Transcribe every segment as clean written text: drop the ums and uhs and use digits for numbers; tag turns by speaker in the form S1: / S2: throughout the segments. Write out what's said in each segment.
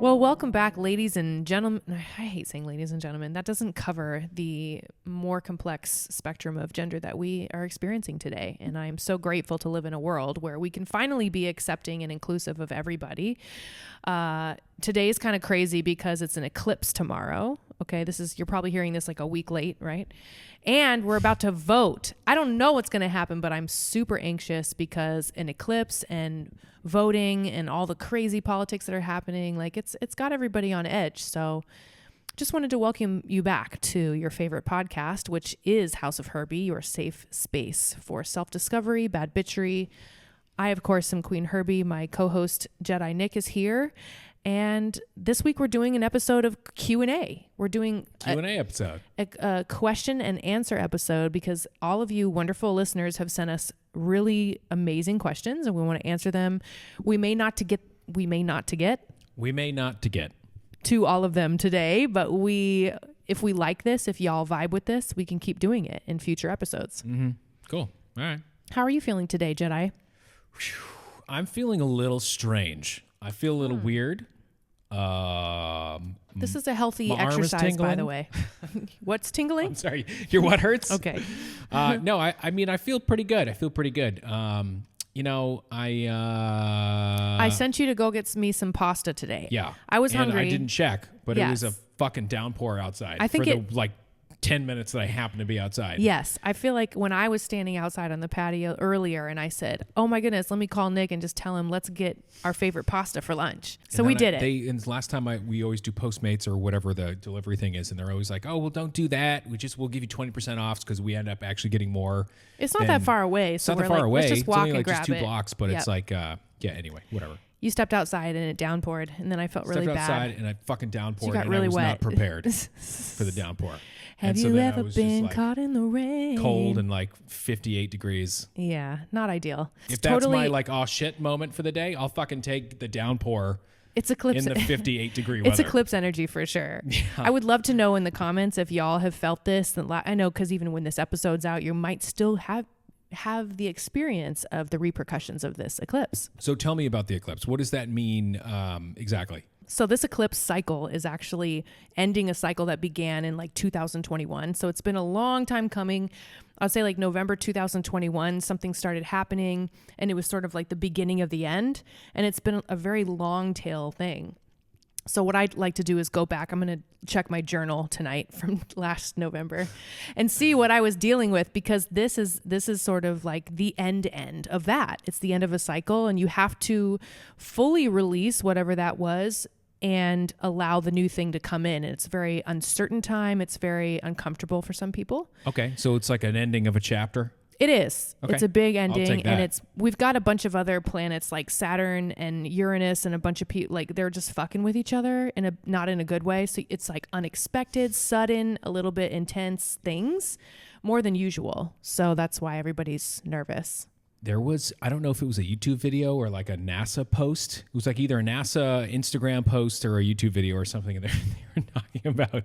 S1: Well, welcome back, ladies and gentlemen. I hate saying ladies and gentlemen. That doesn't cover the more complex spectrum of gender that we are experiencing today. And I'm so grateful to live in a world where we can finally be accepting and inclusive of everybody. Today is kind of crazy because it's an eclipse tomorrow. Okay, you're probably hearing this like a week late, right? And we're about to vote. I don't know what's going to happen, but I'm super anxious because an eclipse and voting and all the crazy politics that are happening, like it's got everybody on edge. So just wanted to welcome you back to your favorite podcast, which is House of Herby, your safe space for self-discovery, bad bitchery. I, of course, am Queen Herby. My co-host Jedi Nick is here. And this week we're doing an episode of Q&A. We're doing
S2: Q&A episode.
S1: A question and answer episode because all of you wonderful listeners have sent us really amazing questions and we want to answer them. We may not to get to all of them today, but if we like this, if y'all vibe with this, we can keep doing it in future episodes.
S2: Mm-hmm. Cool. All right.
S1: How are you feeling today, Jedi?
S2: I'm feeling a little strange. I feel a little weird.
S1: This is a healthy exercise, by the way. What's tingling?
S2: I'm sorry. Your what hurts?
S1: Okay.
S2: No, I mean, I feel pretty good. I
S1: sent you to go get me some pasta today.
S2: Yeah.
S1: I was hungry.
S2: I didn't check, but
S1: Yes.
S2: It was a fucking downpour outside.
S1: I think
S2: the 10 minutes that I happened to be outside.
S1: Yes. I feel like when I was standing outside on the patio earlier and I said, oh my goodness, let me call Nick and just tell him, let's get our favorite pasta for lunch. So we did it.
S2: And last time we always do Postmates or whatever the delivery thing is. And they're always like, oh, well, don't do that. We'll give you 20% off because we end up actually getting more.
S1: It's not that far away.
S2: It's not that far away.
S1: Let's just walk
S2: it's only
S1: and grab
S2: just 2
S1: it.
S2: blocks, but
S1: Yep.
S2: it's anyway, whatever.
S1: You stepped outside and it downpoured and then I felt really bad.
S2: Stepped outside and I fucking downpoured
S1: got
S2: and
S1: really
S2: I was
S1: wet.
S2: not prepared for the downpour.
S1: Have you ever been caught in the rain?
S2: Cold and 58 degrees.
S1: Yeah, not ideal.
S2: If that's my oh shit moment for the day, I'll fucking take the downpour.
S1: It's eclipse
S2: in the 58 degree weather.
S1: It's eclipse energy for sure.
S2: Yeah.
S1: I would love to know in the comments if y'all have felt this. I know because even when this episode's out, you might still have the experience of the repercussions of this eclipse.
S2: So tell me about the eclipse. What does that mean exactly?
S1: So this eclipse cycle is actually ending a cycle that began in 2021. So it's been a long time coming. I'd say November 2021, something started happening and it was sort of the beginning of the end. And it's been a very long tail thing. So what I'd like to do is go back. I'm going to check my journal tonight from last November and see what I was dealing with, because this is sort of the end of that. It's the end of a cycle and you have to fully release whatever that was and allow the new thing to come in. And it's a very uncertain time. It's very uncomfortable for some people.
S2: Okay. So it's like an ending of a chapter.
S1: It is. Okay. It's a big ending, and we've got a bunch of other planets like Saturn and Uranus and a bunch of people they're just fucking with each other not in a good way. So it's unexpected, sudden, a little bit intense things, more than usual. So that's why everybody's nervous.
S2: There was, I don't know if it was a YouTube video or a NASA post. It was either a NASA Instagram post or a YouTube video or something. And they were talking about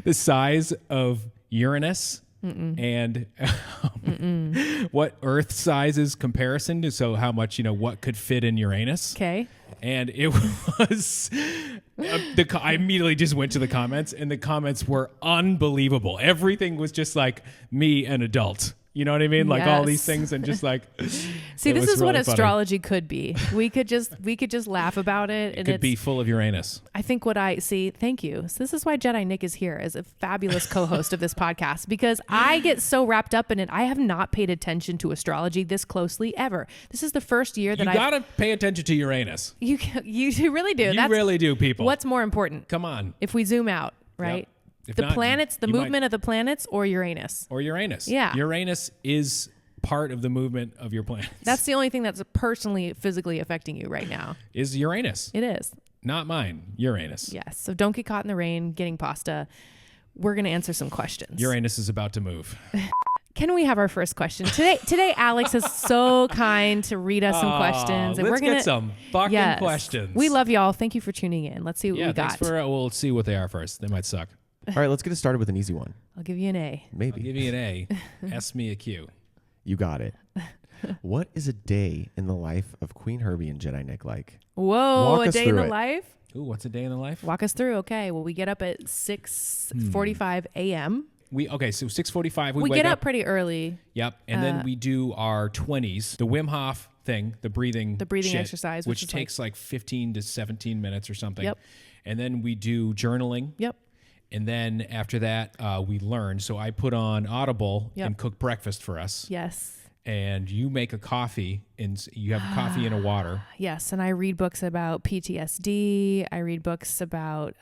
S2: the size of Uranus. And what Earth size comparison to how much what could fit in Uranus.
S1: Okay.
S2: And it was I immediately just went to the comments, and the comments were unbelievable. Everything was just me, an adult. You know what I mean?
S1: Yes.
S2: All these things and just
S1: See, this is
S2: really
S1: what astrology could be. We could just laugh about it.
S2: It could be full of Uranus.
S1: I think thank you. So this is why Jedi Nick is here as a fabulous co-host of this podcast, because I get so wrapped up in it. I have not paid attention to astrology this closely ever. This is the first year that
S2: you gotta pay attention to Uranus.
S1: You really do.
S2: You really do, people.
S1: What's more important?
S2: Come on.
S1: If we zoom out, right?
S2: Yep. If
S1: the
S2: not,
S1: planets, the movement of the planets, or Uranus?
S2: Or Uranus.
S1: Yeah.
S2: Uranus is part of the movement of your planets.
S1: That's the only thing that's personally, physically affecting you right now.
S2: Is Uranus.
S1: It is.
S2: Not mine. Uranus.
S1: Yes. So don't get caught in the rain getting pasta. We're going to answer some questions.
S2: Uranus is about to move.
S1: Can we have our first question? Today Alex is so kind to read us some questions. And
S2: let's get some fucking questions.
S1: We love y'all. Thank you for tuning in. Let's see what we got.
S2: We'll see what they are first. They might suck.
S3: All right, let's get it started with an easy one.
S1: I'll give you an A.
S3: Maybe.
S2: I'll give you an A. S me a Q.
S3: You got it. What is a day in the life of Qveen Herby and Jedi Nick like?
S1: Whoa,
S3: Walk
S1: a
S3: us
S1: day in
S3: through
S1: the
S3: it.
S1: life?
S2: Ooh, what's a day in the life?
S1: Walk us through. Okay. Well, we get up at 6:45 a.m.
S2: So 6:45
S1: We
S2: wake
S1: get up pretty early.
S2: Yep. And then we do our 20s, the Wim Hof thing, the breathing shit,
S1: exercise,
S2: which
S1: is
S2: takes like 15 to 17 minutes or something.
S1: Yep.
S2: And then we do journaling.
S1: Yep.
S2: And then after that, we learn. So I put on Audible
S1: Yep.
S2: and cook breakfast for us.
S1: Yes.
S2: And you make a coffee, and you have coffee and a water.
S1: Yes, and I read books about PTSD. I read books about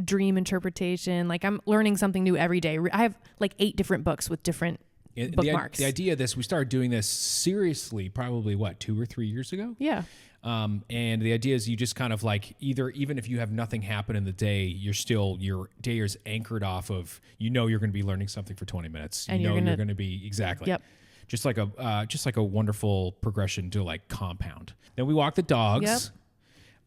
S1: dream interpretation. Like I'm learning something new every day. I have like 8 different books with different bookmarks.
S2: The idea of this, we started doing this seriously probably, 2 or 3 years ago?
S1: Yeah.
S2: And the idea is you just kind of like even if you have nothing happen in the day, your day is anchored off of, you're going to be learning something for 20 minutes.
S1: And
S2: you're going to be, exactly.
S1: Yep.
S2: Just like a wonderful progression to like compound. Then we walk the dogs.
S1: Yep.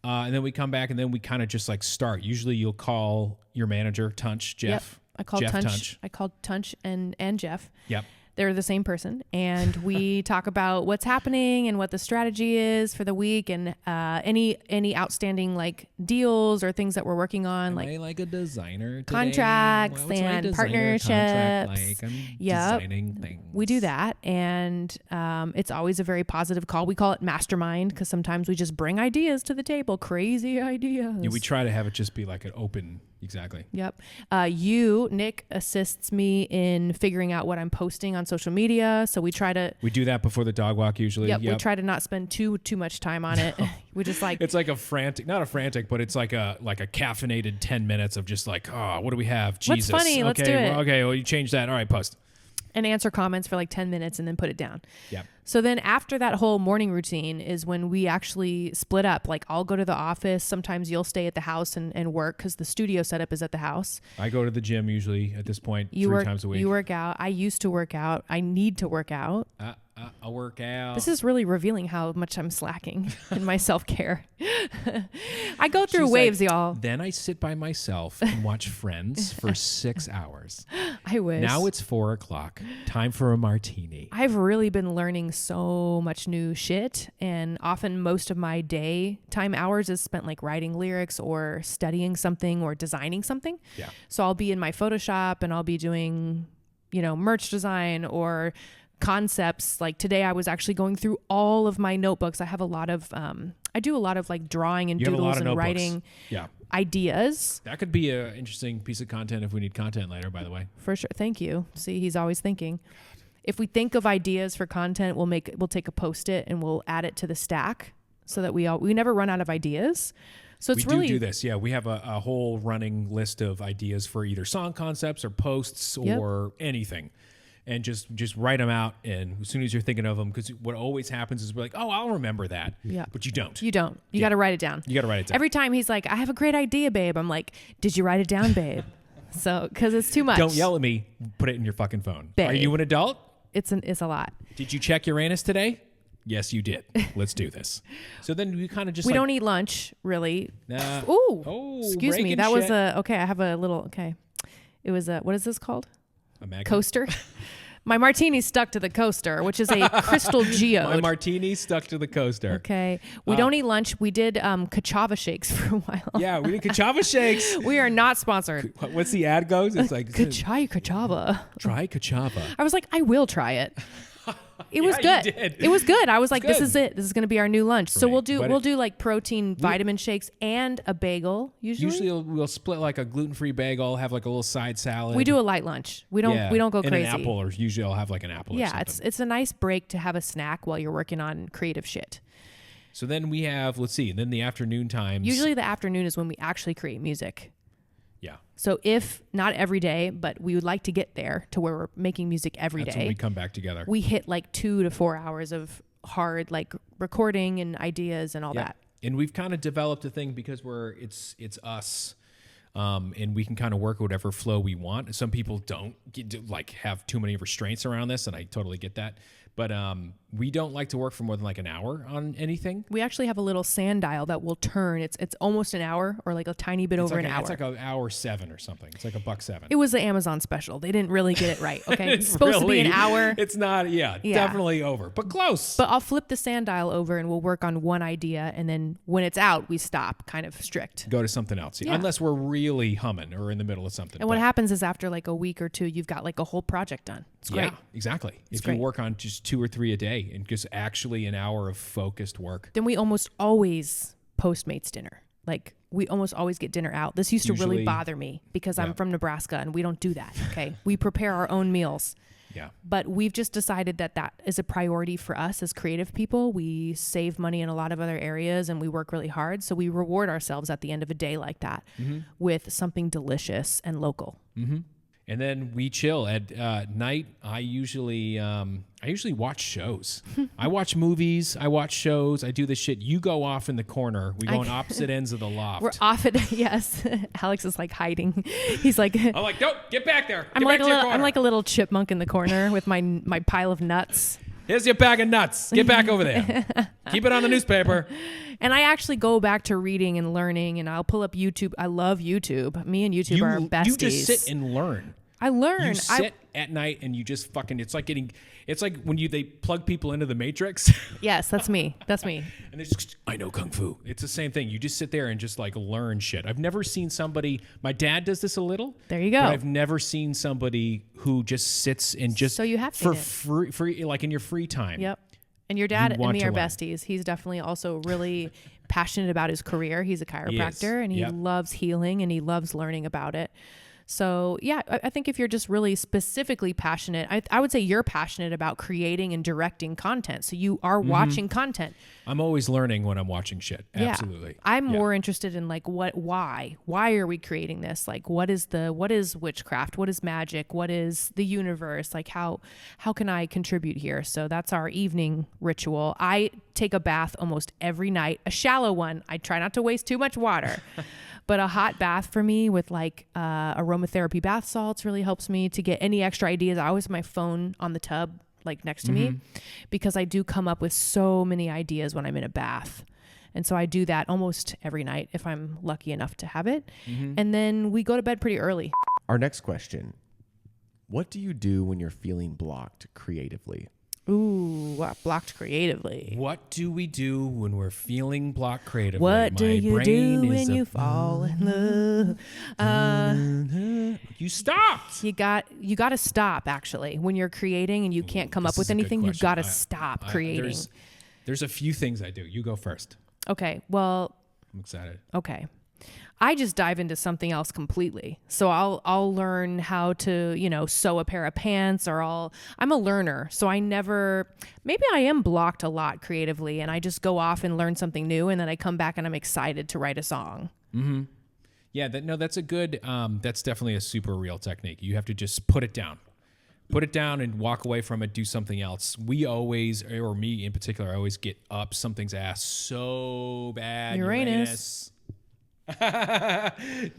S2: And then we come back and then we kind of just like start. Usually you'll call your manager, Tunch, Jeff.
S1: Yep. I called
S2: Jeff
S1: Tunch. I called Tunch and Jeff.
S2: Yep.
S1: They're the same person, and we talk about what's happening and what the strategy is for the week, and any outstanding like deals or things that we're working on,
S2: Am
S1: like
S2: I like a designer today?
S1: contracts
S2: What's my
S1: and
S2: designer contract
S1: partnerships.
S2: like? I'm
S1: Yep.
S2: designing things.
S1: We do that, and it's always a very positive call. We call it mastermind because sometimes we just bring ideas to the table, crazy ideas.
S2: Yeah, we try to have it just be like an open, exactly.
S1: Yep. Nick assists me in figuring out what I'm posting on social media. So we try to.
S2: We do that before the dog walk usually.
S1: Yep. We try to not spend too much time on it. We just like.
S2: It's like not a frantic, but it's like a caffeinated 10 minutes of just like, oh, what do we have? Jesus.
S1: What's funny? Let's do it.
S2: Well, you change that. All right, post.
S1: And answer comments for like 10 minutes and then put it down.
S2: Yeah.
S1: So then after that whole morning routine is when we actually split up. Like I'll go to the office. Sometimes you'll stay at the house and work because the studio setup is at the house.
S2: I go to the gym usually at this point 3 times a week.
S1: You work out. I used to work out. I need to work out.
S2: I work out.
S1: This is really revealing how much I'm slacking in my self-care. I go through
S2: She's
S1: waves,
S2: like,
S1: y'all.
S2: Then I sit by myself and watch Friends for 6 hours.
S1: I wish.
S2: Now it's 4:00. Time for a martini.
S1: I've really been learning so much new shit, and often most of my daytime hours is spent like writing lyrics or studying something or designing something.
S2: Yeah.
S1: So I'll be in my Photoshop and I'll be doing, merch design or concepts. Like today I was actually going through all of my notebooks. I have a lot of I do a lot of like drawing and doodles and writing ideas.
S2: That could be an interesting piece of content if we need content later, by the way.
S1: For sure. Thank you. See, he's always thinking. If we think of ideas for content, we'll take a Post-it and we'll add it to the stack so that we never run out of ideas. So it's
S2: we do this. Yeah, we have a whole running list of ideas for either song concepts or posts or anything. And just write them out, and as soon as you're thinking of them, because what always happens is we're like, oh, I'll remember that.
S1: Yeah.
S2: But you don't.
S1: You don't. You got to write it down.
S2: You got to write it down.
S1: Every time he's like, I have a great idea, babe. I'm like, did you write it down, babe? So, because it's too much.
S2: Don't yell at me. Put it in your fucking phone.
S1: Babe.
S2: Are you an adult?
S1: It's a lot.
S2: Did you check Uranus today? Yes, you did. Let's do this. So then we kind of just
S1: we don't eat lunch, really.
S2: Nah.
S1: Ooh. Excuse me.
S2: breaking
S1: That was
S2: shit.
S1: okay. I have a little, okay. It was what is this called?
S2: A magnet.
S1: Coaster. My martini stuck to the coaster, which is a crystal geode.
S2: My martini stuck to the coaster.
S1: Okay. We don't eat lunch. We did Kachava shakes for a while.
S2: Yeah, we did Kachava shakes.
S1: We are not sponsored.
S2: What's the ad goes? It's like,
S1: Try Kachava.
S2: try Kachava.
S1: I was like, I will try it. It was
S2: Yeah,
S1: good.
S2: you did.
S1: It was good. I was like, this
S2: good.
S1: is it. This is going to be our new lunch. So
S2: me.
S1: we'll
S2: But
S1: do like protein vitamin shakes and a bagel usually.
S2: Usually we'll split like a gluten-free bagel, have like a little side salad.
S1: We do a light lunch. We don't go
S2: and
S1: crazy.
S2: an apple, or usually I'll have like an apple or
S1: Yeah,
S2: something.
S1: it's a nice break to have a snack while you're working on creative shit.
S2: So then we have, let's see, and then the afternoon times.
S1: Usually the afternoon is when we actually create music.
S2: Yeah.
S1: So if not every day, but we would like to get there to where we're making music every day.
S2: That's when we come back together.
S1: We hit like 2 to 4 hours of hard like recording and ideas and all that.
S2: And we've kind of developed a thing because it's us. And we can kind of work whatever flow we want. Some people don't have too many restraints around this, and I totally get that. But we don't like to work for more than like an hour on anything.
S1: We actually have a little sand dial that will turn. It's almost an hour or like a tiny bit over an hour.
S2: It's like an hour 7 or something. It's like $1.07.
S1: It was the Amazon special. They didn't really get it right. Okay. It's supposed to be an hour.
S2: It's not, definitely over, but close.
S1: But I'll flip the sand dial over and we'll work on one idea. And then when it's out, we stop, kind of strict.
S2: Go to something else.
S1: Yeah.
S2: Unless we're really humming or in the middle of something.
S1: And what happens is after like a week or two, you've got like a whole project done. It's great.
S2: Yeah, exactly.
S1: It's
S2: if
S1: great.
S2: you work on just 2 or 3 a day and just actually an hour of focused work.
S1: Then we almost always Postmates dinner. Like we almost always get dinner out. This used to really bother me because I'm from Nebraska and we don't do that. Okay. We prepare our own meals.
S2: Yeah.
S1: But we've just decided that is a priority for us as creative people. We save money in a lot of other areas and we work really hard. So we reward ourselves at the end of a day like that with something delicious and local.
S2: Mm-hmm. And then we chill at night. I usually watch shows. I watch movies. I watch shows. I do this shit. You go off in the corner. We go on opposite ends of the loft.
S1: We're off at yes. Alex is like hiding. He's like
S2: I'm like, don't get back there.
S1: I'm like a little chipmunk in the corner with my pile of nuts.
S2: Here's your bag of nuts. Get back over there. Keep it on the newspaper.
S1: And I actually go back to reading and learning, and I'll pull up YouTube. I love YouTube. Me and YouTube are besties.
S2: You just sit and learn.
S1: I learn.
S2: You sit at night and you just fucking. It's like when they plug people into the Matrix.
S1: Yes, that's me. That's me.
S2: And it's just, I know kung fu. It's the same thing. You just sit there and just like learn shit. I've never seen somebody. My dad does this a little.
S1: There you go.
S2: But I've never seen somebody who just sits and just
S1: so you have
S2: for free, like in your free time.
S1: Yep. And your dad and me are
S2: learn.
S1: besties. He's definitely also really passionate about his career. He's a chiropractor and he loves healing and he loves learning about it. So yeah, I think if you're just really specifically passionate, I would say you're passionate about creating and directing content. So you are watching content.
S2: I'm always learning when I'm watching shit. Absolutely.
S1: Yeah. I'm more interested in like why are we creating this? Like what is witchcraft? What is magic? What is the universe? Like how can I contribute here? So that's our evening ritual. I take a bath almost every night, a shallow one. I try not to waste too much water. But a hot bath for me with like aromatherapy bath salts really helps me to get any extra ideas. I always have my phone on the tub like next to me because I do come up with so many ideas when I'm in a bath. And so I do that almost every night if I'm lucky enough to have it. And then we go to bed pretty early.
S3: Our next question. What do you do when you're feeling blocked creatively?
S1: Ooh, blocked creatively.
S2: What do we do when we're feeling blocked creatively?
S1: What do you do when you fall in love?
S2: You stopped.
S1: You got to stop actually. When you're creating and you can't come up with anything, you got to stop creating.
S2: There's a few things I do. You go first.
S1: Okay. Well,
S2: I'm excited.
S1: Okay. I just dive into something else completely. So I'll learn how to, sew a pair of pants I'm a learner. So maybe I am blocked a lot creatively and I just go off and learn something new. And then I come back and I'm excited to write a song.
S2: Mm-hmm. Yeah. That's a good, that's definitely a super real technique. You have to just put it down and walk away from it, do something else. We always, or me in particular, I always get up something's ass so bad. Uranus.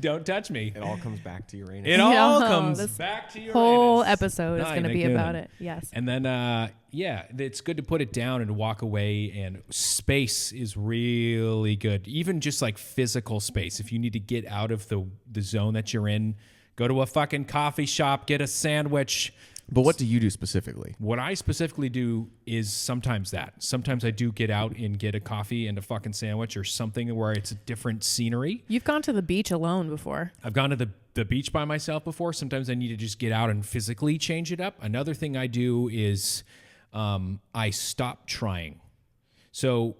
S2: Don't touch me.
S3: It all comes back to Uranus.
S2: It all comes back to Uranus.
S1: Whole episode is going to be about it. Yes.
S2: And then, it's good to put it down and walk away. And space is really good. Even just like physical space. If you need to get out of the zone that you're in, go to a fucking coffee shop, get a sandwich.
S3: But what do you do specifically?
S2: What I specifically do is sometimes that. Sometimes I do get out and get a coffee and a fucking sandwich or something where it's a different scenery.
S1: You've gone to the beach alone before.
S2: I've gone to the beach by myself before. Sometimes I need to just get out and physically change it up. Another thing I do is I stop trying. So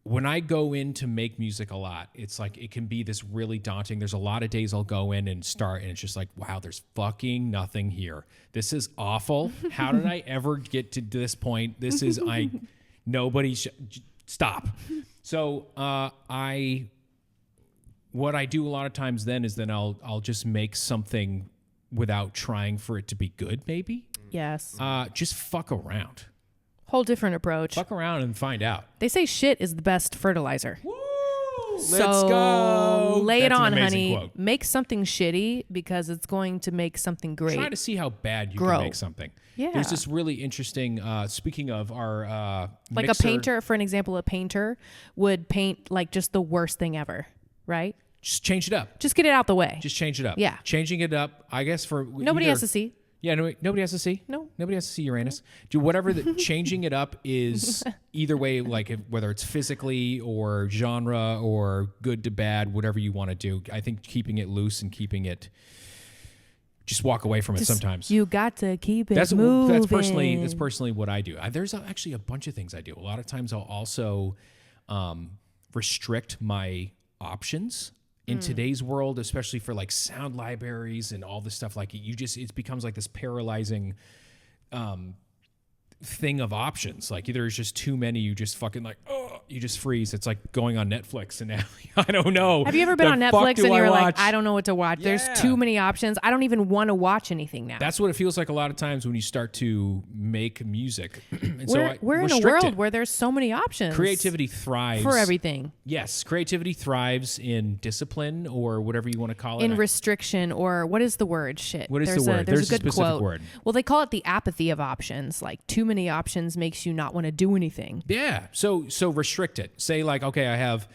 S2: when I go in to make music a lot, it's like it can be this really daunting. There's a lot of days I'll go in and start and it's just like, wow, there's fucking nothing here. This is awful. How did I ever get to this point? This is stop. So what I do a lot of times then is I'll just make something without trying for it to be good, maybe.
S1: Yes.
S2: Just fuck around.
S1: Whole different approach.
S2: Fuck around and find out.
S1: They say shit is the best fertilizer.
S2: Woo! Let's go.
S1: Lay it
S2: That's an
S1: on,
S2: amazing
S1: honey.
S2: quote.
S1: Make something shitty because it's going to make something great.
S2: Try to see how bad you
S1: Grow.
S2: can make something.
S1: Yeah.
S2: There's this really interesting, speaking of our
S1: Like
S2: mixer,
S1: a painter, for an example, a painter would paint like just the worst thing ever, right?
S2: just change it up.
S1: Just get it out the way.
S2: Just change it up.
S1: Yeah.
S2: Changing it up, I guess, for
S1: Nobody
S2: either,
S1: has to see.
S2: Yeah, nobody has to see.
S1: No.
S2: Nobody has to see Uranus. Do whatever changing it up is either way, like whether it's physically or genre or good to bad, whatever you want to do. I think keeping it loose and keeping it, just walk away from it sometimes.
S1: You got to keep it
S2: That's
S1: moving.
S2: personally what I do. There's actually a bunch of things I do. A lot of times I'll also restrict my options. In today's world, especially for like sound libraries and all this stuff, like it becomes like this paralyzing thing of options. Like either there's just too many, you just fucking like, you just freeze. It's like going on Netflix and now I don't know.
S1: Have you ever been on Netflix and you're like, I don't know what to watch?
S2: Yeah.
S1: There's too many options. I don't even want to watch anything now.
S2: That's what it feels like a lot of times when you start to make music. And
S1: we're in a
S2: restrict
S1: world
S2: it.
S1: where there's so many options.
S2: Creativity thrives
S1: for everything.
S2: Yes, creativity thrives in discipline or whatever you want to call it.
S1: In restriction, or what is the word? Shit.
S2: What is the word?
S1: There's a good
S2: specific
S1: quote.
S2: word.
S1: Well, they call it the apathy of options. Like too many options makes you not want to do anything.
S2: Yeah. So restrict it. Say like, okay, I have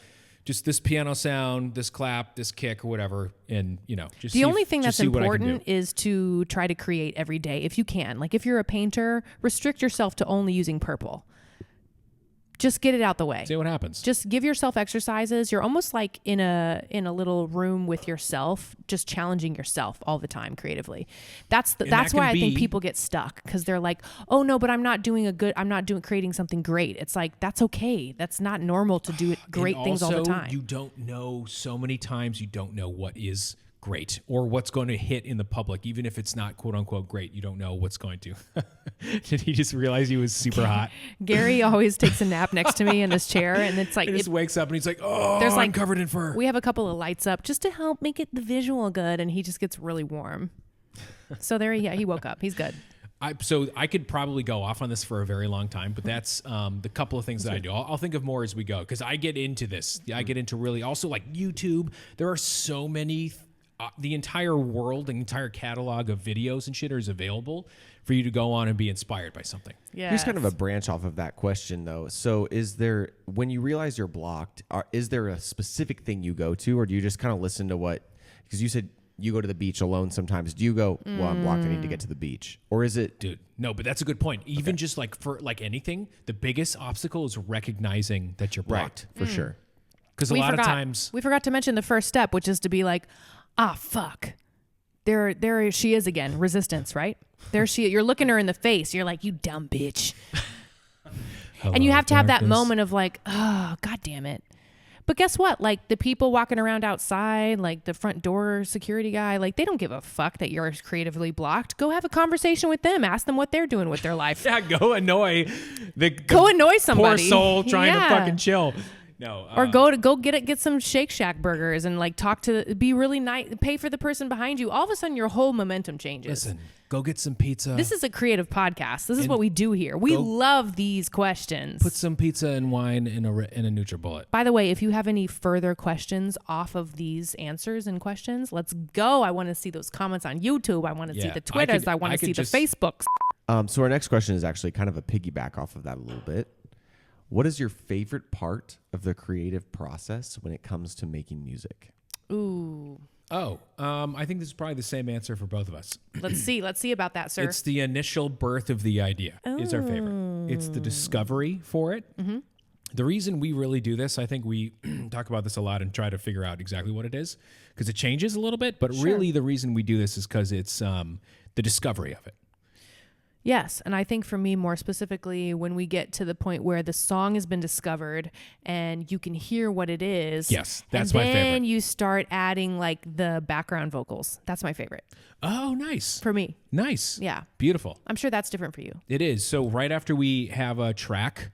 S2: just this piano sound, this clap, this kick, or whatever, and just
S1: the only thing that's
S2: see what I can
S1: important
S2: do.
S1: is to try to create every day if you can. Like if you're a painter, restrict yourself to only using purple. Just get it out the way.
S2: See what happens.
S1: Just give yourself exercises. You're almost like in a little room with yourself, just challenging yourself all the time creatively. That's why I think people get stuck, because they're like, oh no, but I'm not creating something great. It's like, that's okay. That's not normal to do great things all the time.
S2: You don't know, so many times you don't know what is great or what's going to hit in the public, even if it's not quote unquote great. You don't know what's going to. Did he just realize he was super hot?
S1: Gary always takes a nap next to me in this chair, and it's like
S2: he just wakes up and he's like, "Oh,
S1: there's
S2: I'm covered in fur."
S1: We have a couple of lights up just to help make it the visual good, and he just gets really warm. So he woke up. He's good.
S2: So I could probably go off on this for a very long time, but that's the couple of things that I do. I'll think of more as we go, because I get into this. I get into really also like YouTube. There are so many. The entire world, the entire catalog of videos and shit is available for you to go on and be inspired by something.
S1: Yeah.
S3: Here's kind of a branch off of that question, though. So when you realize you're blocked, is there a specific thing you go to, or do you just kind of listen to what, because you said you go to the beach alone sometimes. Do you go, well, I'm blocked, I need to get to the beach? Or is it?
S2: Dude, no, but that's a good point. Even just like for like anything, the biggest obstacle is recognizing that you're blocked.
S3: Right, for sure.
S2: Because a lot of times
S1: we forgot to mention the first step, which is to be like, fuck. There she is again. Resistance, right? You're looking her in the face. You're like, you dumb bitch. And you have to have that moment of like, oh, God damn it. But guess what? Like the people walking around outside, like the front door security guy, like they don't give a fuck that you're creatively blocked. Go have a conversation with them. Ask them what they're doing with their life.
S2: Yeah, go annoy
S1: somebody.
S2: Poor soul trying to fucking chill. No,
S1: or get some Shake Shack burgers and like be really nice, pay for the person behind you. All of a sudden your whole momentum changes.
S2: Listen, go get some pizza.
S1: This is a creative podcast. This is what we do here. We love these questions.
S2: Put some pizza and wine in a NutriBullet.
S1: By the way, if you have any further questions off of these answers and questions, let's go. I want to see those comments on YouTube. I want to see the Twitters. I want to see the Facebooks.
S3: So our next question is actually kind of a piggyback off of that a little bit. What is your favorite part of the creative process when it comes to making music?
S1: Ooh.
S2: Oh, I think this is probably the same answer for both of us.
S1: Let's see about that, sir.
S2: It's the initial birth of the idea is our favorite. It's the discovery for it. Mm-hmm. The reason we really do this, I think we talk about this a lot and try to figure out exactly what it is, because it changes a little bit. But really the reason we do this is because it's the discovery of it.
S1: Yes, and I think for me more specifically, when we get to the point where the song has been discovered and you can hear what it is.
S2: Yes, that's my favorite.
S1: And then you start adding like the background vocals. That's my favorite.
S2: Oh, nice.
S1: For me.
S2: Nice.
S1: Yeah.
S2: Beautiful.
S1: I'm sure that's different for you.
S2: It is. So right after we have a track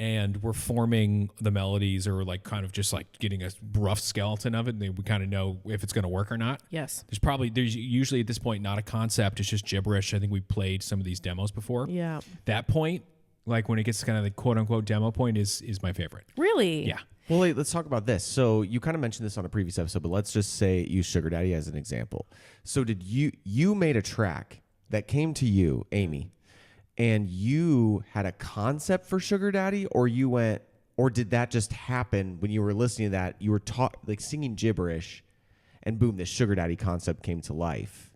S2: and we're forming the melodies, or like kind of just like getting a rough skeleton of it, and we kind of know if it's going to work or not.
S1: Yes.
S2: There's usually at this point not a concept. It's just gibberish. I think we played some of these demos before.
S1: Yeah.
S2: That point, like when it gets to kind of the quote unquote demo point, is my favorite.
S1: Really?
S2: Yeah.
S3: Well, wait, let's talk about this. So you kind of mentioned this on a previous episode, but let's just say use Sugar Daddy as an example. So did you made a track that came to you, Amy, and you had a concept for Sugar Daddy, or did that just happen when you were listening to that? You were like singing gibberish, and boom, this Sugar Daddy concept came to life.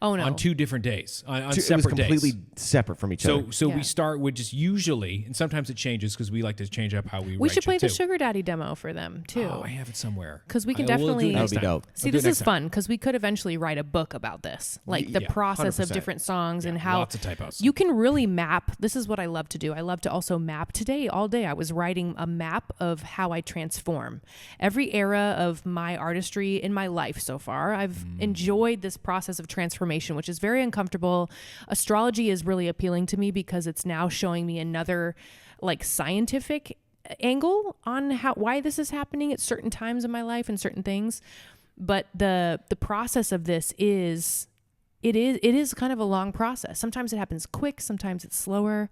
S1: Oh no!
S2: On 2 different days, on
S3: It
S2: separate
S3: was completely
S2: days.
S3: separate from each other.
S2: So
S1: Yeah.
S2: we start with just usually, and sometimes it changes because we like to change up how we.
S1: We
S2: write
S1: should play
S2: shit
S1: the
S2: too.
S1: Sugar Daddy demo for them too.
S2: Oh, I have it somewhere.
S1: 'Cause we can
S2: We'll do it
S1: definitely-
S2: next
S3: That would be
S2: time.
S3: dope.
S1: See,
S2: We'll do
S1: this
S2: it
S1: is
S2: next
S1: fun because we could eventually write a book about this, like the
S2: Yeah,
S1: process of
S3: 100%.
S1: different songs and
S2: Yeah,
S1: how
S2: lots of typos.
S1: you can really map. This is what I love to do. I love to also map. Today, all day, I was writing a map of how I transform. Every era of my artistry in my life so far, I've enjoyed this process of transformation, which is very uncomfortable. Astrology is really appealing to me because it's now showing me another like scientific angle on why this is happening at certain times in my life and certain things. But the process of this is kind of a long process. Sometimes it happens quick, sometimes it's slower,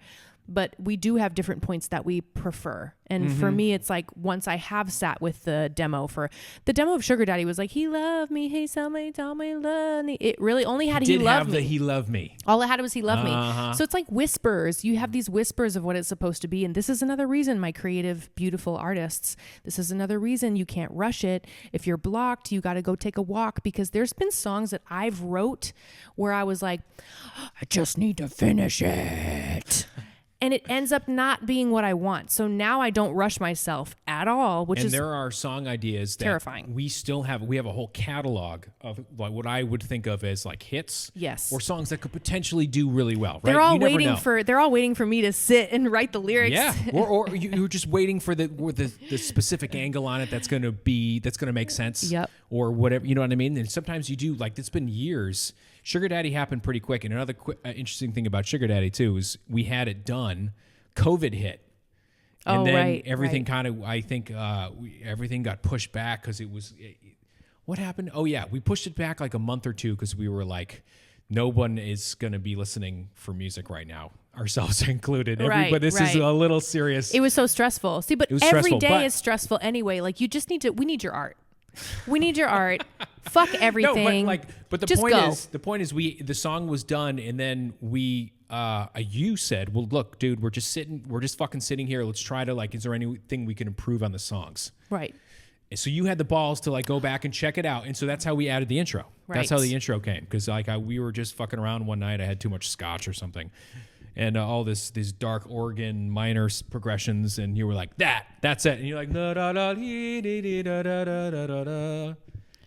S1: but we do have different points that we prefer. And for me, it's like once I have sat with the demo of Sugar Daddy was like, he loved me, he told me love me. It really only had he
S2: Did
S1: loved
S2: have
S1: me.
S2: the he loved me.
S1: All it had was he loved
S2: Uh-huh.
S1: me. So it's like whispers. You have these whispers of what it's supposed to be. And this is another reason, my creative, beautiful artists, this is another reason you can't rush it. If you're blocked, you got to go take a walk, because there's been songs that I've wrote where I was like, I just need to finish it. And it ends up not being what I want. So now I don't rush myself at all, which
S2: And
S1: is
S2: there are song ideas that
S1: terrifying.
S2: we still have. We have a whole catalog of like what I would think of as like hits,
S1: Yes.
S2: or songs that could potentially do really well. Right?
S1: they're all
S2: You never
S1: waiting
S2: know.
S1: they're all waiting for me to sit and write the lyrics.
S2: Yeah, or you're just waiting for the specific angle on it that's gonna make sense.
S1: Yep.
S2: Or whatever, you know what I mean. And sometimes you do, like, it's been years. Sugar Daddy happened pretty quick. And another interesting thing about Sugar Daddy too is we had it done. COVID hit. And then
S1: right,
S2: everything
S1: right.
S2: kind of, I think, everything got pushed back because it was. What happened? Oh yeah, we pushed it back like a month or two because we were like, no one is going to be listening for music right now, ourselves included.
S1: Right,
S2: But this is
S1: right.
S2: a little serious.
S1: It was so stressful. See, but
S2: was
S1: every
S2: stressful,
S1: day
S2: but-
S1: is stressful anyway. Like, you just need we need your art. We need your art. Fuck
S2: No,
S1: everything.
S2: but the
S1: Just
S2: point
S1: go.
S2: is, the song was done, and then you said, well, look, dude, we're just fucking sitting here. Let's try to, like, is there anything we can improve on the songs?
S1: Right.
S2: And so you had the balls to, like, go back and check it out. And so that's how we added the intro. That's how
S1: Right.
S2: the intro came. Cause like we were just fucking around one night. I had too much scotch or something. And all these dark organ minor progressions. And you were like, that's it. And you're like, da, da, da, dee, dee, dee, da, da, da, da, da, da.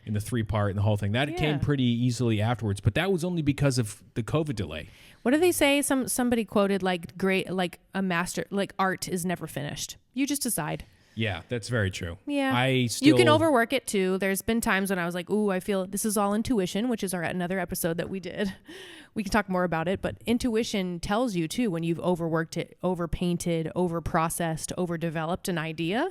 S2: In the 3-part and the whole thing. That
S1: Yeah.
S2: came pretty easily afterwards. But that was only because of the COVID delay.
S1: What do they say? Somebody quoted like a master, like art is never finished. You just decide.
S2: Yeah, that's very true.
S1: Yeah.
S2: You
S1: You can overwork it too. There's been times when I was like, ooh, I feel this is all intuition, which is another episode that we did. We can talk more about it, but intuition tells you too when you've overworked it, overpainted, overprocessed, overdeveloped an idea.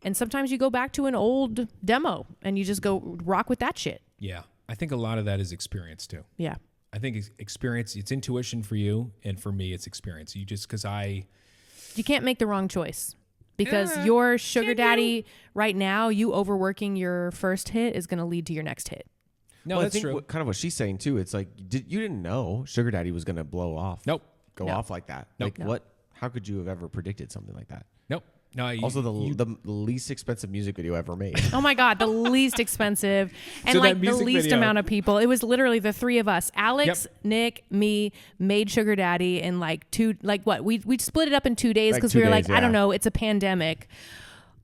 S1: And sometimes you go back to an old demo and you just go rock with that shit.
S2: Yeah. I think a lot of that is experience too.
S1: Yeah.
S2: I think it's experience. It's intuition for you, and for me, it's experience. You just
S1: You can't make the wrong choice because
S2: Yeah,
S1: your sugar daddy right now, you overworking your first hit is going to lead to your next hit.
S2: no,
S3: Well,
S2: that's
S3: I think
S2: true.
S3: kind of what she's saying too. It's like you didn't know Sugar Daddy was going to blow off.
S2: Nope.
S3: Go
S1: No.
S3: off like that.
S2: Nope.
S3: Like
S1: No.
S3: what? How could you have ever predicted something like that?
S2: Nope. No.
S3: Also, the least expensive music video ever made.
S1: Oh my God, the least expensive and
S2: So
S1: like
S2: that
S1: the
S2: music
S1: least
S2: video-
S1: amount of people. It was literally the three of us, Alex,
S2: Yep.
S1: Nick, me, made Sugar Daddy in like we split it up in 2 days
S3: Like
S1: because
S3: 2
S1: we were
S3: days,
S1: like, I don't
S3: yeah.
S1: know, it's a pandemic.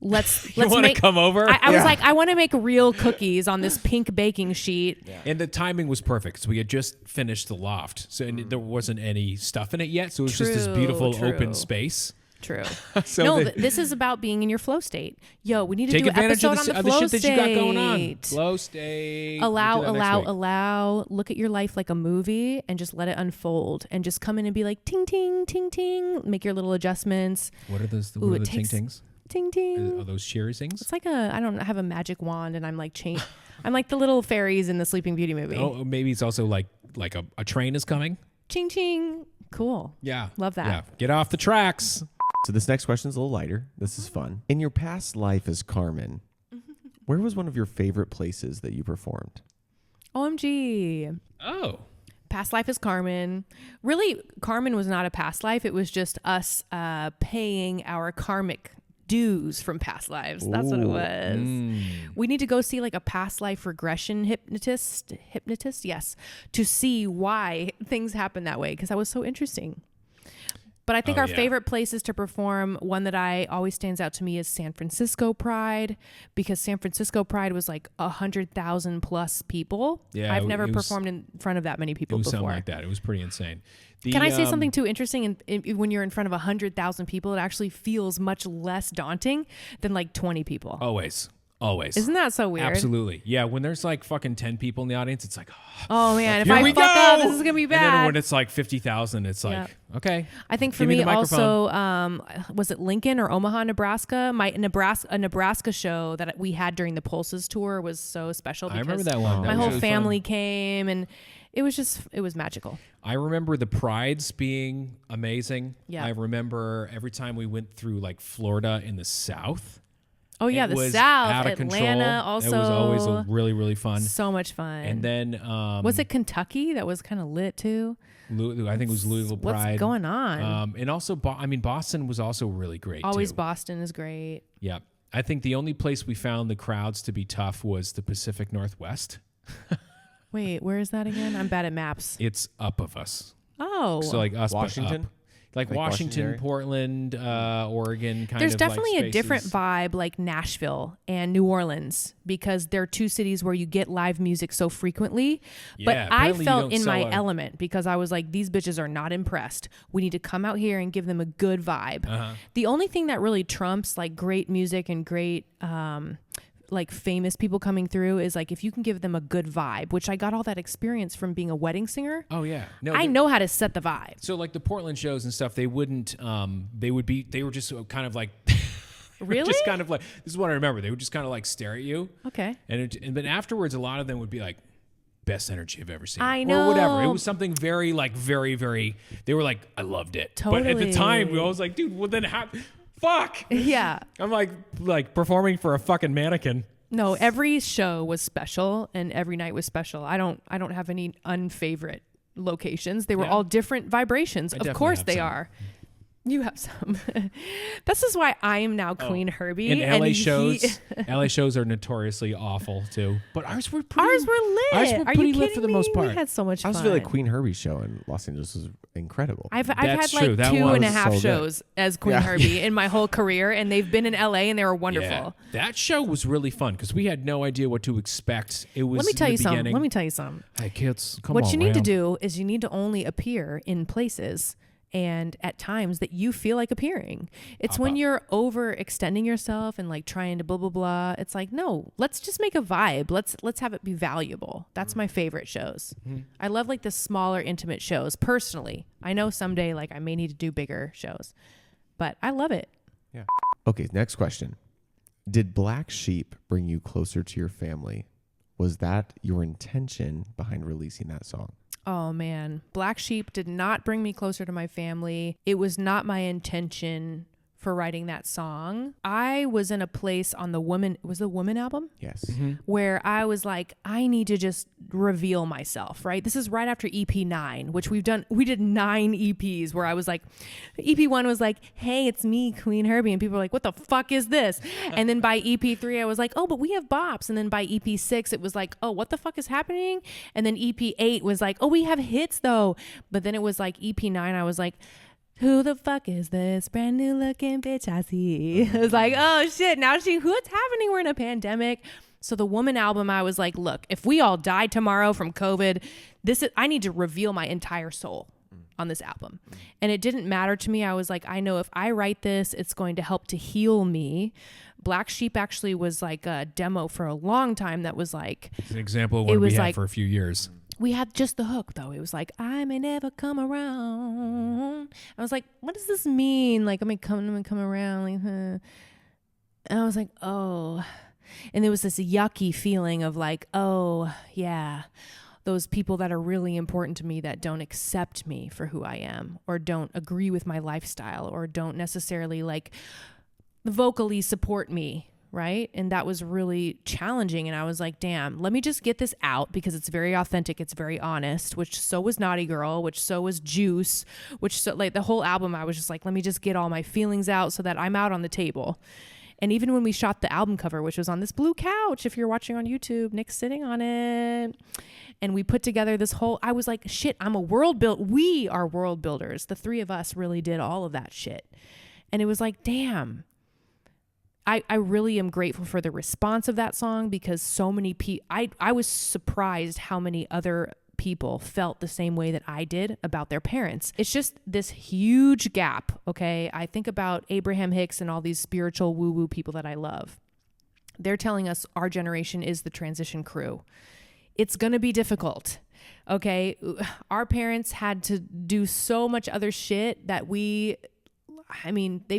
S1: Let's
S2: You want to
S1: make.
S2: come over?
S1: I was
S3: Yeah.
S1: like, I want to make real cookies on this pink baking sheet.
S2: And the timing was perfect because we had just finished the loft, so and there wasn't any stuff in it yet. So it was just this
S1: True,
S2: beautiful
S1: true.
S2: open space.
S1: True.
S2: So
S1: no,
S2: the-
S1: this is about being in your flow state. Yo, we need to
S2: Take
S1: do an
S2: advantage
S1: episode
S2: of
S1: on the
S2: of the
S1: flow
S2: shit that
S1: state.
S2: you got going on. Flow state.
S1: Allow,
S2: We'll do that next week.
S1: allow. Look at your life like a movie and just let it unfold and just come in and be like, ting, ting, ting, ting. Make your little adjustments.
S2: What are those?
S1: Ooh,
S2: What are
S1: it
S2: the
S1: takes-
S2: ting-tings?
S1: Ting, ting.
S2: Are those cheery things?
S1: It's like I don't have a magic wand and I'm like I'm like the little fairies in the Sleeping Beauty movie.
S2: Oh, maybe it's also like a train is coming.
S1: Ching, ching. Cool.
S2: Yeah.
S1: Love that.
S2: Yeah. Get off the tracks.
S3: So this next question is a little lighter. This is fun. In your past life as Carmen, where was one of your favorite places that you performed?
S1: OMG.
S2: Oh.
S1: Past life is Carmen. Really, Carmen was not a past life. It was just us paying our karmic dues from past lives. That's what it was. We need to go see like a past life regression hypnotist, yes, to see why things happen that way, because that was so interesting. But I think our favorite places to perform, one that always stands out to me is San Francisco Pride, because San Francisco Pride was like 100,000 plus people.
S2: Yeah,
S1: I've never performed in front of that many people before.
S2: Something like that. It was pretty insane.
S1: Can I say something too interesting? When you're in front of 100,000 people, it actually feels much less daunting than like 20 people.
S2: Always.
S1: Isn't that so weird?
S2: Absolutely. Yeah. When there's like fucking 10 people in the audience, it's like,
S1: oh man, if I fuck up, this is going to be bad.
S2: And then when it's like 50,000, it's like, okay.
S1: I think for me also, was it Lincoln or Omaha, Nebraska? A Nebraska show that we had during the Pulses tour was so special.
S2: I remember that one.
S1: My whole family came, and it was magical.
S2: I remember the prides being amazing.
S1: Yeah.
S2: I remember every time we went through like Florida in the South.
S1: Oh yeah,
S2: it
S1: the
S2: was
S1: South,
S2: out of
S1: Atlanta,
S2: control.
S1: also.
S2: It was always really, really fun.
S1: So much fun.
S2: And then
S1: was it Kentucky that was kind of lit too?
S2: I think it was Louisville Pride.
S1: What's going on?
S2: And also, Boston was also really great.
S1: Always
S2: too.
S1: Boston is great.
S2: Yeah, I think the only place we found the crowds to be tough was the Pacific Northwest.
S1: Wait, where is that again? I'm bad at maps.
S2: It's up of us.
S1: Oh,
S2: so like us,
S3: Washington.
S2: But up. Like Washington, Portland, Oregon,
S1: There's
S2: of
S1: definitely
S2: like
S1: a different vibe like Nashville and New Orleans, because they're two cities where you get live music so frequently. But I felt in my element, because I was like, these bitches are not impressed. We need to come out here and give them a good vibe. The only thing that really trumps like great music and great like famous people coming through is like if you can give them a good vibe, which I got all that experience from being a wedding singer.
S2: Oh yeah, no,
S1: I know how to set the vibe.
S2: So like the Portland shows and stuff, they were just kind of like
S1: really
S2: just kind of like, this is what I remember. They would just kind of like stare at you.
S1: Okay,
S2: and then afterwards, a lot of them would be like, best energy I've ever seen.
S1: I know,
S2: or whatever. It was something very like very very. They were like, I loved it.
S1: Totally.
S2: But at the time, I was like, dude, well then how? Fuck.
S1: Yeah.
S2: I'm like performing for a fucking mannequin.
S1: No, every show was special and every night was special. I don't have any unfavorite locations. They were all different vibrations. Of course they are. You have some. This is why I am now Queen Herby.
S2: And LA shows, LA shows are notoriously awful too. But ours were lit.
S3: Ours were pretty lit for the most part.
S1: We had so much fun.
S3: I was feeling like Queen Herby show in Los Angeles was incredible.
S1: I've had like 2.5 shows as Queen Herby in my whole career, and they've been in LA and they were wonderful.
S2: Yeah. That show was really fun because we had no idea what to expect. It was.
S1: Let me tell you something.
S2: Hey kids, come on.
S1: What you need to do is you need to only appear in places and at times that you feel like appearing. It's when you're overextending yourself and like trying to blah blah blah. It's like, no, let's just make a vibe. Let's have it be valuable. That's my favorite shows. I love like the smaller intimate shows personally. I know someday like I may need to do bigger shows, but I love it.
S3: Yeah. Okay, next question. Did Black Sheep bring you closer to your family? Was that your intention behind releasing that song?
S1: Oh man, Black Sheep did not bring me closer to my family. It was not my intention for writing that song. I was in a place on the Woman album?
S3: Yes.
S1: Where I was like, I need to just reveal myself, right? This is right after EP 9, which we did 9 EPs where I was like, EP 1 was like, hey, it's me, Queen Herby. And people were like, what the fuck is this? And then by EP 3, I was like, oh, but we have bops. And then by EP 6, it was like, oh, what the fuck is happening? And then EP 8 was like, oh, we have hits though. But then it was like EP 9, I was like, who the fuck is this brand new looking bitch I see? It was like, oh shit, what's happening? We're in a pandemic. So the Woman album, I was like, look, if we all die tomorrow from COVID, I need to reveal my entire soul on this album. And it didn't matter to me. I was like, I know if I write this, it's going to help to heal me. Black Sheep actually was like a demo for a long time that was like,
S2: it's an example of what we had for a few years.
S1: We had just the hook though. It was like, I may never come around. I was like, what does this mean? Like, I may come around. Like, huh. And I was like, oh. And there was this yucky feeling of like, oh yeah, those people that are really important to me that don't accept me for who I am, or don't agree with my lifestyle, or don't necessarily like vocally support me, right? And that was really challenging. And I was like, damn, let me just get this out, because it's very authentic, it's very honest, which so was Naughty Girl, which so was Juice, which so like the whole album, I was just like, let me just get all my feelings out so that I'm out on the table. And even when we shot the album cover, which was on this blue couch, if you're watching on YouTube, Nick's sitting on it. And we put together this whole, I was like, shit, we are world builders. The three of us really did all of that shit. And it was like, damn, I really am grateful for the response of that song, because so many people, I was surprised how many other people felt the same way that I did about their parents. It's just this huge gap, okay? I think about Abraham Hicks and all these spiritual woo-woo people that I love. They're telling us our generation is the transition crew. It's going to be difficult, okay? Our parents had to do so much other shit that they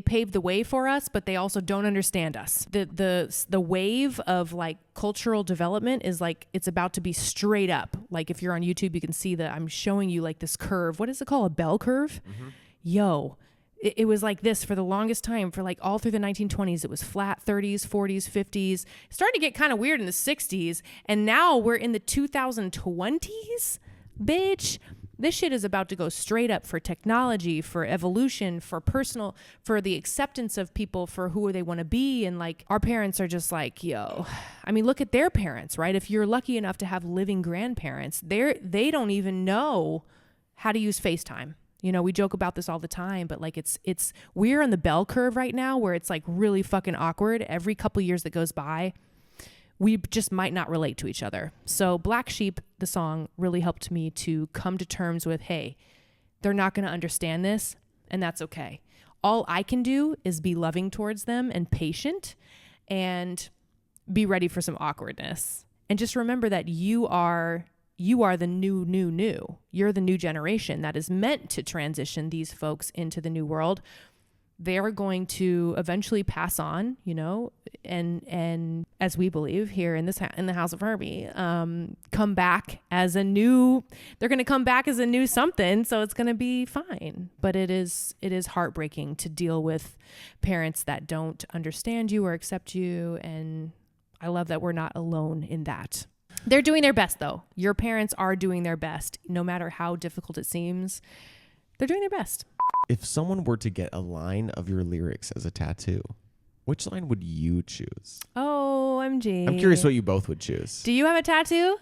S1: paved the way for us, but they also don't understand us. The wave of like cultural development is like, it's about to be straight up. Like if you're on YouTube, you can see that I'm showing you like this curve. What is it called? A bell curve? Mm-hmm. Yo, it was like this for the longest time, for like all through the 1920s. It was flat 30s, 40s, 50s. It started to get kind of weird in the 60s. And now we're in the 2020s, bitch. This shit is about to go straight up for technology, for evolution, for personal, for the acceptance of people for who they want to be. And like our parents are just like, yo, I mean, look at their parents, right? If you're lucky enough to have living grandparents, they don't even know how to use FaceTime. You know, we joke about this all the time, but like we're on the bell curve right now where it's like really fucking awkward. Every couple years that goes by, we just might not relate to each other. So Black Sheep, the song, really helped me to come to terms with, hey, they're not going to understand this, and that's okay. All I can do is be loving towards them and patient, and be ready for some awkwardness. And just remember that you are the new. You're the new generation that is meant to transition these folks into the new world. They're going to eventually pass on, you know, and as we believe here in the House of Herby, come back as a new. They're going to come back as a new something, so it's going to be fine. But it is heartbreaking to deal with parents that don't understand you or accept you, and I love that we're not alone in that. They're doing their best, though. Your parents are doing their best, no matter how difficult it seems. They're doing their best.
S3: If someone were to get a line of your lyrics as a tattoo, which line would you choose?
S1: OMG.
S3: I'm curious what you both would choose.
S1: Do you have a tattoo?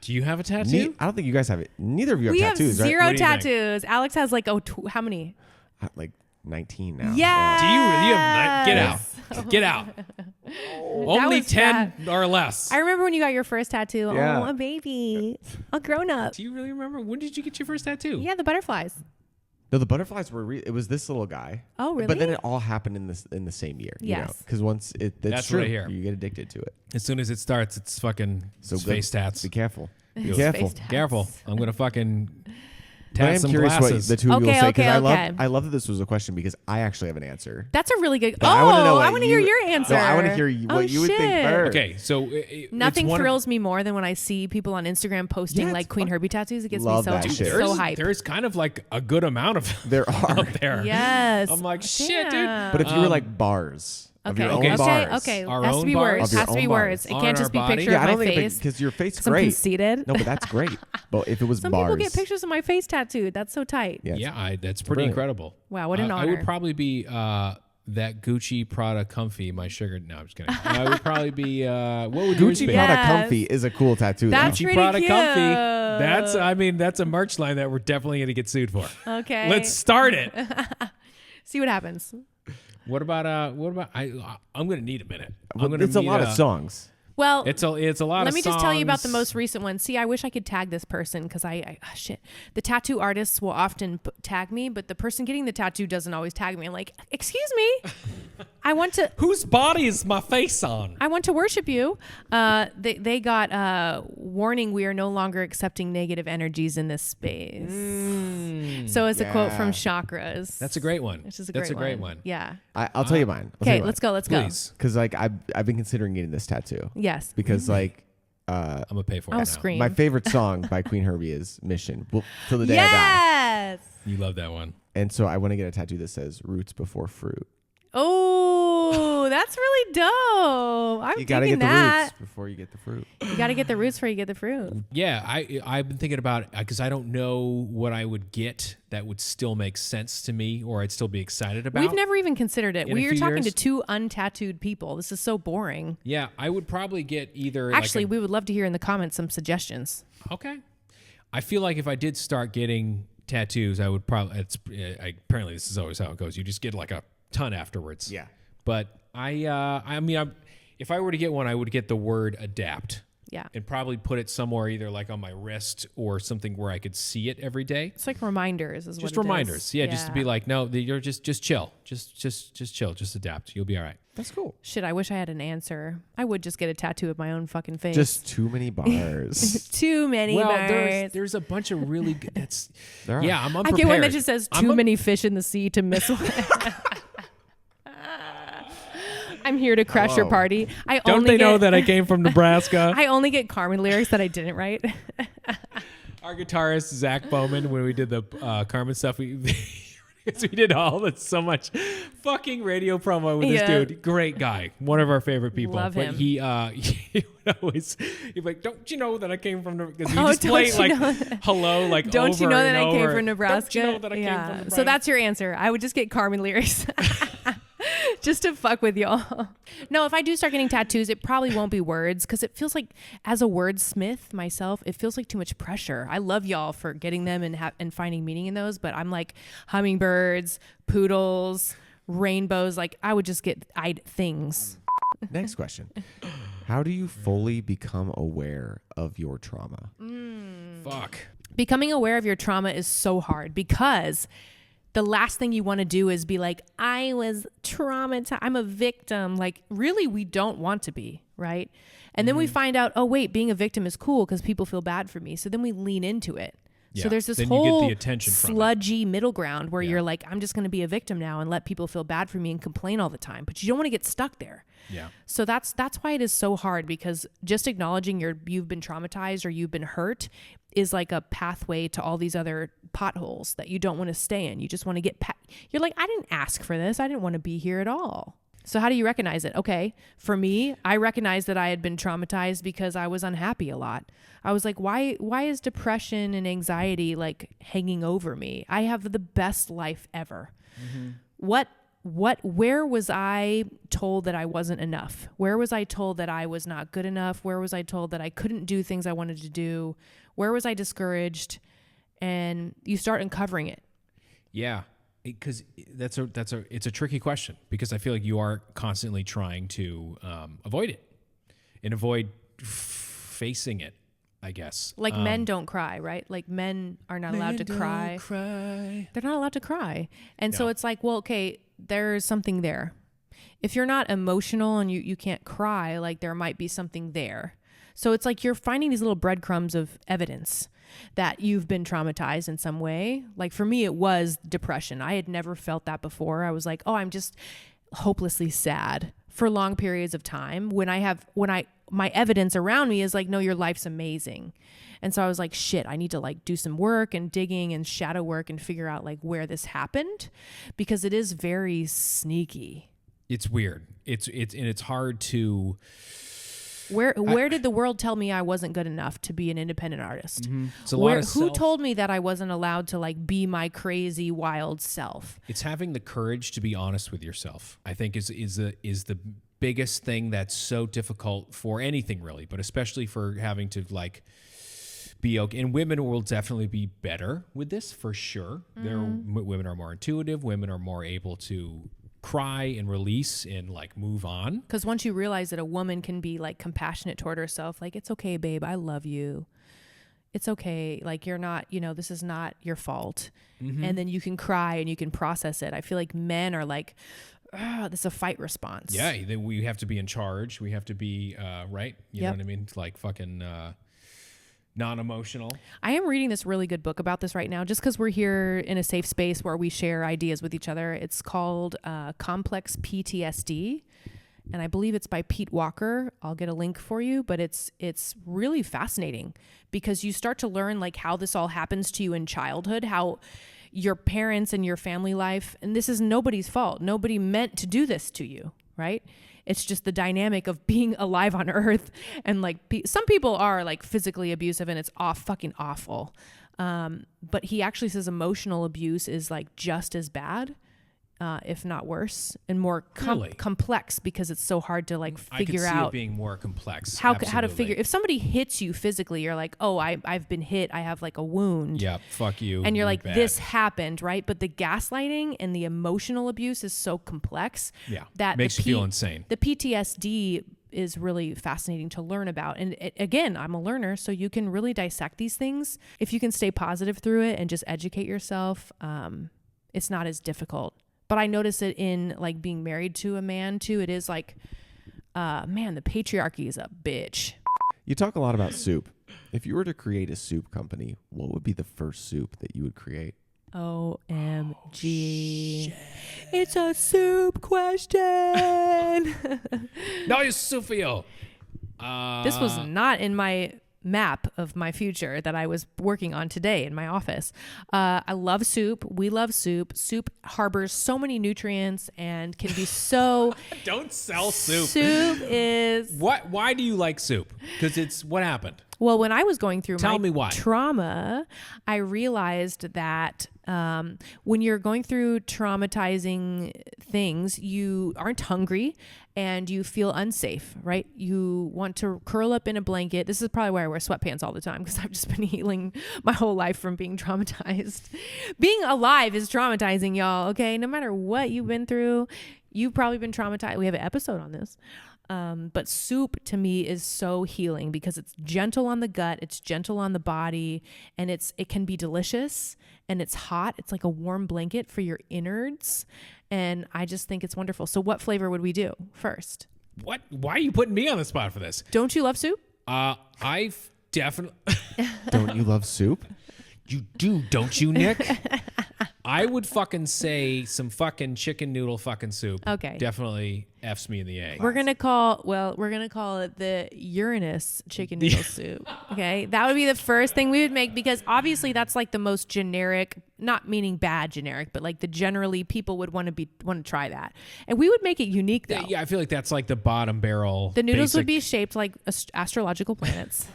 S2: Do you have a tattoo?
S3: I don't think you guys have it. Neither of you have
S1: We
S3: tattoos,
S1: have
S3: right?
S1: zero tattoos. Alex has like, how many?
S3: Like 19 now.
S1: Yeah.
S2: Do you have? Get out. Get out. Only 10 or less.
S1: I remember when you got your first tattoo.
S3: Yeah.
S1: Oh, a baby. A grown up.
S2: Do you really remember? When did you get your first tattoo?
S1: Yeah, the butterflies.
S3: No, the butterflies were. It was this little guy.
S1: Oh, really?
S3: But then it all happened in the same year.
S1: Yes.
S3: Because once that's
S2: true.
S3: right
S2: Right here.
S3: You get addicted to it.
S2: As soon as it starts, it's fucking face tats.
S3: Be careful. Be
S1: It's
S3: careful.
S1: face tats.
S2: Careful. I'm going to fucking
S3: But I
S2: tat
S3: am
S2: some
S3: curious
S2: glasses.
S3: what the two of you will say, because
S1: Okay.
S3: I love that this was a question, because I actually have an answer.
S1: That's a really good.
S3: But I wanna know
S1: I
S3: what
S1: want to hear
S3: you-
S1: your answer.
S3: No, I want to hear what you would think
S1: shit.
S3: first.
S2: Okay, so
S1: Nothing
S2: it's one
S1: thrills me more than when I see people on Instagram posting
S3: Yeah,
S1: like
S3: it's
S1: Qveen
S3: fun.
S1: Herby tattoos. It gets
S3: Love
S1: me
S3: that shit.
S1: so hyped.
S2: There's kind of like a good amount of
S3: There are.
S2: out there.
S1: Yes.
S2: I'm like, shit, dude.
S1: Damn.
S3: But if you were like bars of
S1: Okay.
S3: your
S2: Okay.
S3: own
S1: Okay.
S3: bars.
S1: Okay.
S2: Our
S1: Has to
S2: own
S1: be
S2: bars?
S1: words.
S3: Of your
S1: Has to be
S3: own
S1: words.
S3: bars.
S1: It
S2: On
S1: can't
S2: our
S1: just be a
S2: body?
S1: picture
S3: Yeah,
S1: of
S3: I
S1: my
S3: don't think
S1: face.
S3: because your face
S1: I'm
S3: great.
S1: conceited.
S3: No, but that's great. But if it was
S1: Some
S3: bars,
S1: people get pictures of my face tattooed. That's so tight.
S3: Yeah,
S2: Yeah, that's pretty
S3: brilliant.
S2: incredible.
S1: Wow, what an
S2: I
S1: honor.
S2: would probably be that Gucci Prada comfy. My sugar. No, I'm just kidding. I would probably be. What would yours
S3: Gucci
S2: be?
S3: Prada
S1: Yes.
S3: Comfy is a cool tattoo.
S1: That's
S3: though.
S2: Gucci
S1: pretty
S2: Prada
S1: cute.
S2: comfy. That's a merch line that we're definitely going to get sued for.
S1: Okay.
S2: Let's start it.
S1: see what happens.
S2: What about I'm going to need a minute.
S3: Well,
S2: I'm gonna
S3: it's a
S2: need
S3: lot of songs.
S1: Well,
S2: It's a lot
S1: let
S2: of
S1: me just tell you about the
S2: songs.
S1: most recent one. See, I wish I could tag this person because shit. The tattoo artists will often tag me, but the person getting the tattoo doesn't always tag me. I'm like, excuse me, I want to.
S2: Whose body is my face on?
S1: I want to worship you. They got warning. We are no longer accepting negative energies in this space. So it's a quote from Chakras.
S2: That's a great one.
S1: Which is
S2: That's a great one.
S1: Yeah.
S3: I'll tell you mine.
S1: Okay, let's go. Let's go.
S2: Please.
S3: Because like I've been considering getting this tattoo.
S1: Yes.
S3: Because like
S2: I'm gonna pay for it
S1: I'll
S2: now.
S1: scream.
S3: My favorite song by Qveen Herby is Mission. Well, till the day I die.
S1: Yes.
S2: You love that one.
S3: And so I want to get a tattoo that says roots before fruit.
S1: Oh, that's really dope. I'm
S3: You got to
S1: digging
S3: get the
S1: that.
S3: roots before you get the fruit.
S1: You got to get the roots before you get the fruit.
S2: Yeah, I've been thinking about it because I don't know what I would get that would still make sense to me or I'd still be excited about.
S1: We've never even considered it.
S2: In a
S1: We are
S2: few
S1: talking
S2: years.
S1: to two untattooed people. This is so boring.
S2: Yeah, I would probably get either.
S1: Actually, we would love to hear in the comments some suggestions.
S2: Okay. I feel like if I did start getting tattoos, I would probably. Apparently, this is always how it goes. You just get like a ton afterwards.
S3: Yeah.
S2: But if I were to get one, I would get the word adapt.
S1: Yeah.
S2: And probably put it somewhere either like on my wrist or something where I could see it every day.
S1: It's like reminders is what
S2: Just
S1: it
S2: reminders.
S1: is.
S2: Yeah, just to be like, no, you're just chill. Just chill. Just adapt. You'll be all right.
S3: That's cool.
S1: Shit, I wish I had an answer. I would just get a tattoo of my own fucking face.
S3: Just too many bars.
S1: too many
S2: Well,
S1: bars.
S2: there's a bunch of really good.
S3: There are.
S2: Yeah, I'm
S1: I
S2: unprepared.
S1: get one that just says too many fish in the sea to miss one. I'm here to crash your
S3: Hello.
S1: party.
S2: Don't they know that I came from Nebraska?
S1: I only get Carmen lyrics that I didn't write.
S2: Our guitarist Zach Bowman, when we did the Carmen stuff, we did so much fucking radio promo with
S1: Yeah.
S2: this dude. Great guy, one of our favorite people.
S1: Love
S2: but
S1: him.
S2: he would always he'd be like, "Don't you know that I came from?" Because he
S1: Oh,
S2: just
S1: don't
S2: played
S1: you
S2: like
S1: know that-
S2: hello, like
S1: Don't
S2: over
S1: you know
S2: and
S1: that I came
S2: over.
S1: from Nebraska?
S2: Don't you know that I came from Nebraska?
S1: So that's your answer. I would just get Carmen lyrics. Just to fuck with y'all. No, if I do start getting tattoos, it probably won't be words because it feels like, as a wordsmith myself, it feels like too much pressure. I love y'all for getting them and finding meaning in those, but I'm like hummingbirds, poodles, rainbows. Like I would just get things.
S3: Next question. How do you fully become aware of your trauma?
S2: Fuck.
S1: Becoming aware of your trauma is so hard because the last thing you want to do is be like, I was traumatized. I'm a victim. Like, really, we don't want to be, right? And then we find out, oh, wait, being a victim is cool because people feel bad for me. So then we lean into it.
S2: Yeah.
S1: So there's this
S2: Then you get
S1: whole
S2: the attention from it.
S1: sludgy middle ground where
S2: Yeah.
S1: you're like, I'm just going to be a victim now and let people feel bad for me and complain all the time. But you don't want to get stuck there.
S2: Yeah.
S1: So that's why it is so hard, because just acknowledging you've been traumatized or you've been hurt is like a pathway to all these other potholes that you don't want to stay in. You just want to get you're like, I didn't ask for this. I didn't want to be here at all. So how do you recognize it? Okay, for me, I recognized that I had been traumatized because I was unhappy a lot. I was like, why is depression and anxiety like hanging over me? I have the best life ever. Where was I told that I wasn't enough? Where was I told that I was not good enough? Where was I told that I couldn't do things I wanted to do? Where was I discouraged? And you start uncovering it.
S2: Yeah, because it's a tricky question, because I feel like you are constantly trying to avoid it and avoid facing it, I guess.
S1: Like men don't cry, right? Like men are not allowed to cry. They're not allowed to cry. And so
S2: No.
S1: it's like, well, okay, there's something there. If you're not emotional and you can't cry, like there might be something there. So it's like you're finding these little breadcrumbs of evidence that you've been traumatized in some way. Like for me, it was depression. I had never felt that before. I was like, oh, I'm just hopelessly sad for long periods of time when my evidence around me is like, no, your life's amazing. And so I was like, shit, I need to like do some work and digging and shadow work and figure out like where this happened, because it is very sneaky.
S2: It's weird. It's hard to.
S1: Where did the world tell me I wasn't good enough to be an independent artist?
S2: It's a lot of
S1: Who
S2: self-
S1: told me that I wasn't allowed to like be my crazy wild self?
S2: It's having the courage to be honest with yourself, I think, is the biggest thing that's so difficult for anything really, but especially for having to like be okay. And women will definitely be better with this for sure. Women are more intuitive. Women are more able to cry and release and like move on.
S1: Because once you realize that a woman can be like compassionate toward herself, like, it's okay, babe, I love you. It's okay. Like, you're not, this is not your fault. And then you can cry and you can process it. I feel like men are like, this is a fight response.
S2: Yeah, we have to be in charge. We have to be right. You know
S1: Yep.
S2: what I mean? It's like fucking non-emotional.
S1: I am reading this really good book about this right now, just because we're here in a safe space where we share ideas with each other. It's called Complex PTSD. and I believe it's by Pete Walker. I'll get a link for you, but it's really fascinating because you start to learn like how this all happens to you in childhood, how your parents and your family life, and this is nobody's fault. Nobody meant to do this to you, right? It's just the dynamic of being alive on earth. And like some people are like physically abusive and it's fucking awful. But he actually says emotional abuse is like just as bad, if not worse, and more complex because it's so hard to like figure
S2: I could see
S1: out
S2: it being more complex.
S1: how to figure. If somebody hits you physically, you're like, oh, I've been hit. I have like a wound.
S2: Yeah, fuck you.
S1: And you're like,
S2: bad.
S1: this happened, right? But the gaslighting and the emotional abuse is so complex.
S2: Yeah,
S1: that
S2: makes you feel insane.
S1: The PTSD is really fascinating to learn about. And again, I'm a learner, so you can really dissect these things. If you can stay positive through it and just educate yourself, it's not as difficult. But I notice it in like being married to a man too. It is like, man, the patriarchy is a bitch.
S3: You talk a lot about soup. If you were to create a soup company, what would be the first soup that you would create?
S1: OMG. It's a soup question.
S2: No, it's Sufio.
S1: This was not in my map of my future that I was working on today in my office. I love soup. We love soup. Soup harbors so many nutrients and can be so...
S2: Don't sell soup.
S1: Soup is...
S2: What? Why do you like soup? Because what happened?
S1: Well, when I was going through
S2: Tell me why.
S1: trauma, I realized that when you're going through traumatizing things, you aren't hungry and you feel unsafe, right? You want to curl up in a blanket. This is probably why I wear sweatpants all the time because I've just been healing my whole life from being traumatized. Being alive is traumatizing, y'all, okay? No matter what you've been through, you've probably been traumatized. We have an episode on this. But soup to me is so healing because it's gentle on the gut, it's gentle on the body, and it can be delicious and it's hot. It's like a warm blanket for your innards. And I just think it's wonderful. So what flavor would we do first?
S2: What? Why are you putting me on the spot for this?
S1: Don't you love soup?
S2: I've definitely...
S3: Don't you love soup?
S2: You do, don't you, Nick? I would fucking say some fucking chicken noodle fucking soup.
S1: Okay.
S2: Definitely F's me in the A.
S1: We're going to call it the Uranus chicken noodle soup. Okay. That would be the first thing we would make because obviously that's like the most generic, not meaning bad generic, but like the generally people would want to try that. And we would make it unique though.
S2: Yeah, I feel like that's like the bottom barrel.
S1: The noodles would be shaped like astrological planets.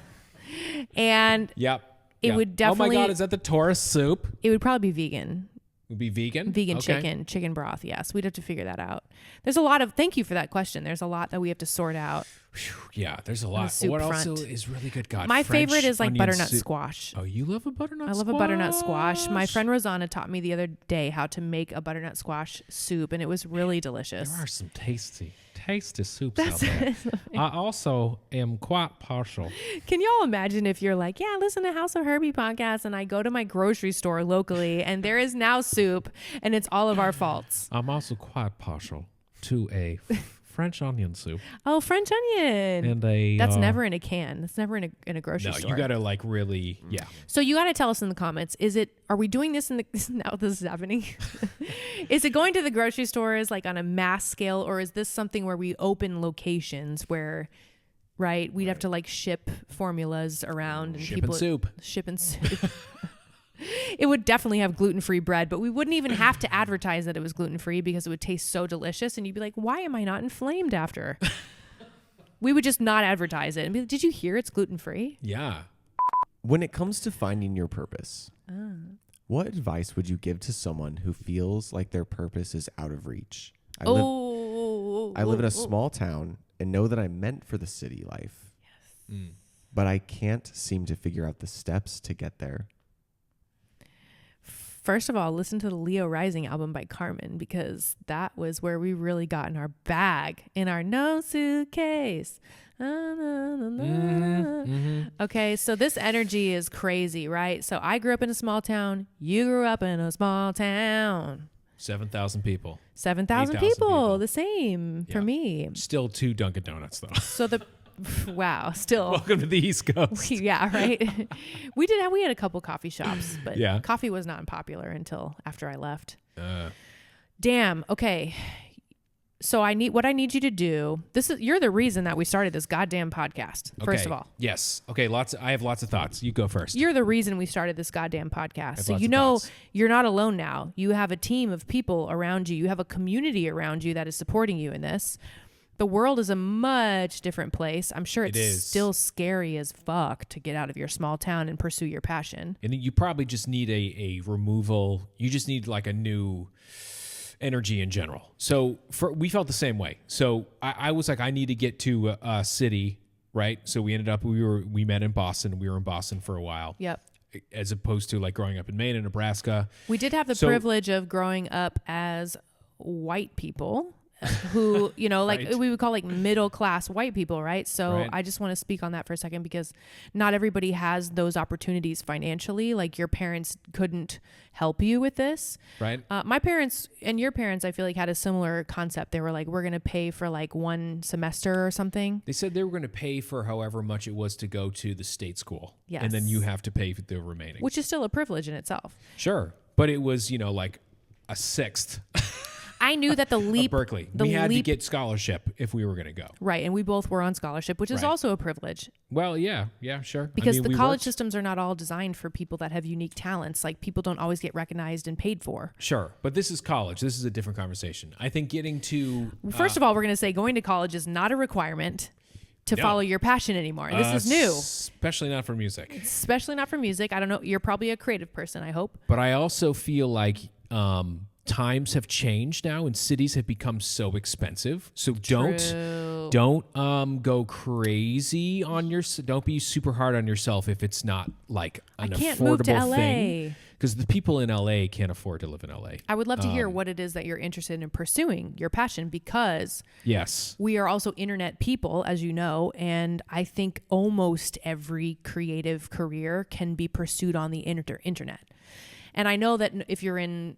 S1: And
S2: yep.
S1: It would definitely...
S2: Oh my God, is that the Taurus soup?
S1: It would probably be vegan.
S2: It would be vegan?
S1: Vegan
S2: okay.
S1: chicken broth, yes. We'd have to figure that out. There's a lot of... Thank you for that question. There's a lot that we have to sort out.
S2: Yeah, there's a lot.
S1: Soup
S2: What
S1: front.
S2: else is really good? God,
S1: my
S2: French
S1: favorite is like
S2: onion
S1: butternut
S2: soup.
S1: squash.
S2: Oh, you love a butternut squash?
S1: I love a butternut squash. My friend Rosanna taught me the other day how to make a butternut squash soup, and it was really delicious.
S2: There are some tasty soups out there. I also am quite partial.
S1: Can y'all imagine if you're like, yeah, listen to House of Herby podcast, and I go to my grocery store locally, and there is now soup, and it's all of our faults.
S2: I'm also quite partial to a French onion soup.
S1: Oh, French onion.
S2: And
S1: that's never in a can. That's never in a grocery store.
S2: No, you got to like really, yeah.
S1: So you got to tell us in the comments, are we doing this now this is happening? Is it going to the grocery stores like on a mass scale, or is this something where we open locations where, right, we'd have to like ship formulas around and
S2: Shipping soup.
S1: Shipping soup. It would definitely have gluten-free bread, but we wouldn't even have to advertise that it was gluten-free because it would taste so delicious. And you'd be like, why am I not inflamed after? We would just not advertise it and be like, did you hear it's gluten-free?
S2: Yeah.
S3: When it comes to finding your purpose, what advice would you give to someone who feels like their purpose is out of reach? I live in a small town and know that I'm meant for the city life. Yes. But I can't seem to figure out the steps to get there.
S1: First of all, listen to the Leo Rising album by Carmen, because that was where we really got in our bag, in our no suitcase. Okay, so this energy is crazy, right? So I grew up in a small town. You grew up in a small town.
S2: 7,000 people.
S1: 7,000 people, the same for me.
S2: Still 2 Dunkin' Donuts, though.
S1: So wow, still.
S2: Welcome to the East Coast.
S1: Yeah, right. We had a couple coffee shops, but
S2: yeah.
S1: Coffee was not popular until after I left. Damn. Okay. So what I need you to do, you're the reason that we started this goddamn podcast, first of all.
S2: Yes. Okay, I have lots of thoughts. You go first.
S1: You're the reason we started this goddamn podcast. So
S2: thoughts.
S1: you're not alone now. You have a team of people around you. You have a community around you that is supporting you in this. The world is a much different place. I'm sure it's still scary as fuck to get out of your small town and pursue your passion.
S2: And you probably just need a removal. You just need like a new energy in general. So we felt the same way. So I was like, I need to get to a city, right? So we ended up, we met in Boston. We were in Boston for a while.
S1: Yep.
S2: As opposed to like growing up in Maine and Nebraska.
S1: We did have the privilege of growing up as white people who, like
S2: right.
S1: we would call like middle class white people, right? So
S2: Right.
S1: I just want to speak on that for a second because not everybody has those opportunities financially. Like your parents couldn't help you with this.
S2: Right.
S1: My parents and your parents, I feel like had a similar concept. They were like, we're going to pay for like one semester or something.
S2: They said they were going to pay for however much it was to go to the state school.
S1: Yes.
S2: And then you have to pay for the remaining.
S1: Which is still a privilege in itself.
S2: Sure. But it was, like a sixth
S1: I knew that the leap...
S2: of Berkeley. We had to get scholarship if we were going to go.
S1: Right, and we both were on scholarship, which is
S2: Right.
S1: also a privilege.
S2: Well, yeah, sure.
S1: Because the college
S2: worked.
S1: systems are not all designed for people that have unique talents. Like, people don't always get recognized and paid for.
S2: Sure, but this is college. This is a different conversation. I think getting to...
S1: First of all, we're going to say going to college is not a requirement to
S2: No.
S1: follow your passion anymore. This is new.
S2: Especially not for music.
S1: Especially not for music. I don't know. You're probably a creative person, I hope.
S2: But I also feel like times have changed now and cities have become so expensive. So
S1: True.
S2: don't go crazy on don't be super hard on yourself if it's not like an
S1: I can't move to
S2: affordable
S1: LA.
S2: thing. Because the people in LA can't afford to live in LA.
S1: I would love to hear what it is that you're interested in pursuing, your passion, because
S2: Yes.
S1: we are also internet people, as you know, and I think almost every creative career can be pursued on the internet. And I know that if you're in,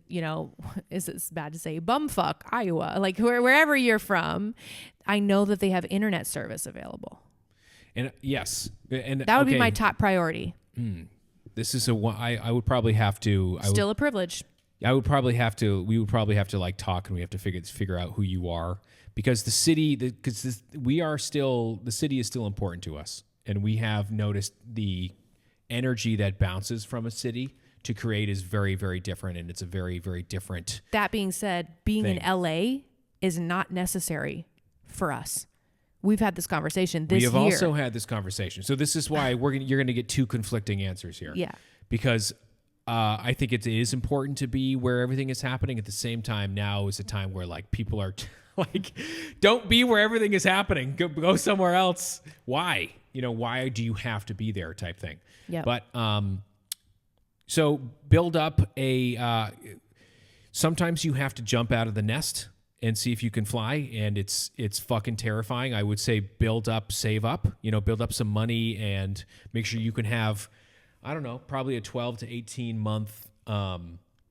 S1: is it bad to say, bumfuck, Iowa, like wherever you're from, I know that they have internet service available.
S2: And yes. And
S1: That would be my top priority.
S2: This is I would probably have to...
S1: Still a privilege.
S2: we would probably have to like talk and we have to figure out who you are because the city, the city is still important to us. And we have noticed the energy that bounces from a city to create is very, very different. And it's a very, very different.
S1: That being said, being
S2: thing.
S1: in LA is not necessary for us. We've had this conversation this year.
S2: We have also had this conversation. So this is why you're going to get two conflicting answers here.
S1: Yeah.
S2: Because I think it is important to be where everything is happening. At the same time, now is a time where like people are like, don't be where everything is happening. Go somewhere else. Why? Why do you have to be there type thing?
S1: Yeah.
S2: But so build up sometimes you have to jump out of the nest and see if you can fly. And it's fucking terrifying. I would say save up, build up some money and make sure you can have, I don't know, probably a 12 to 18 month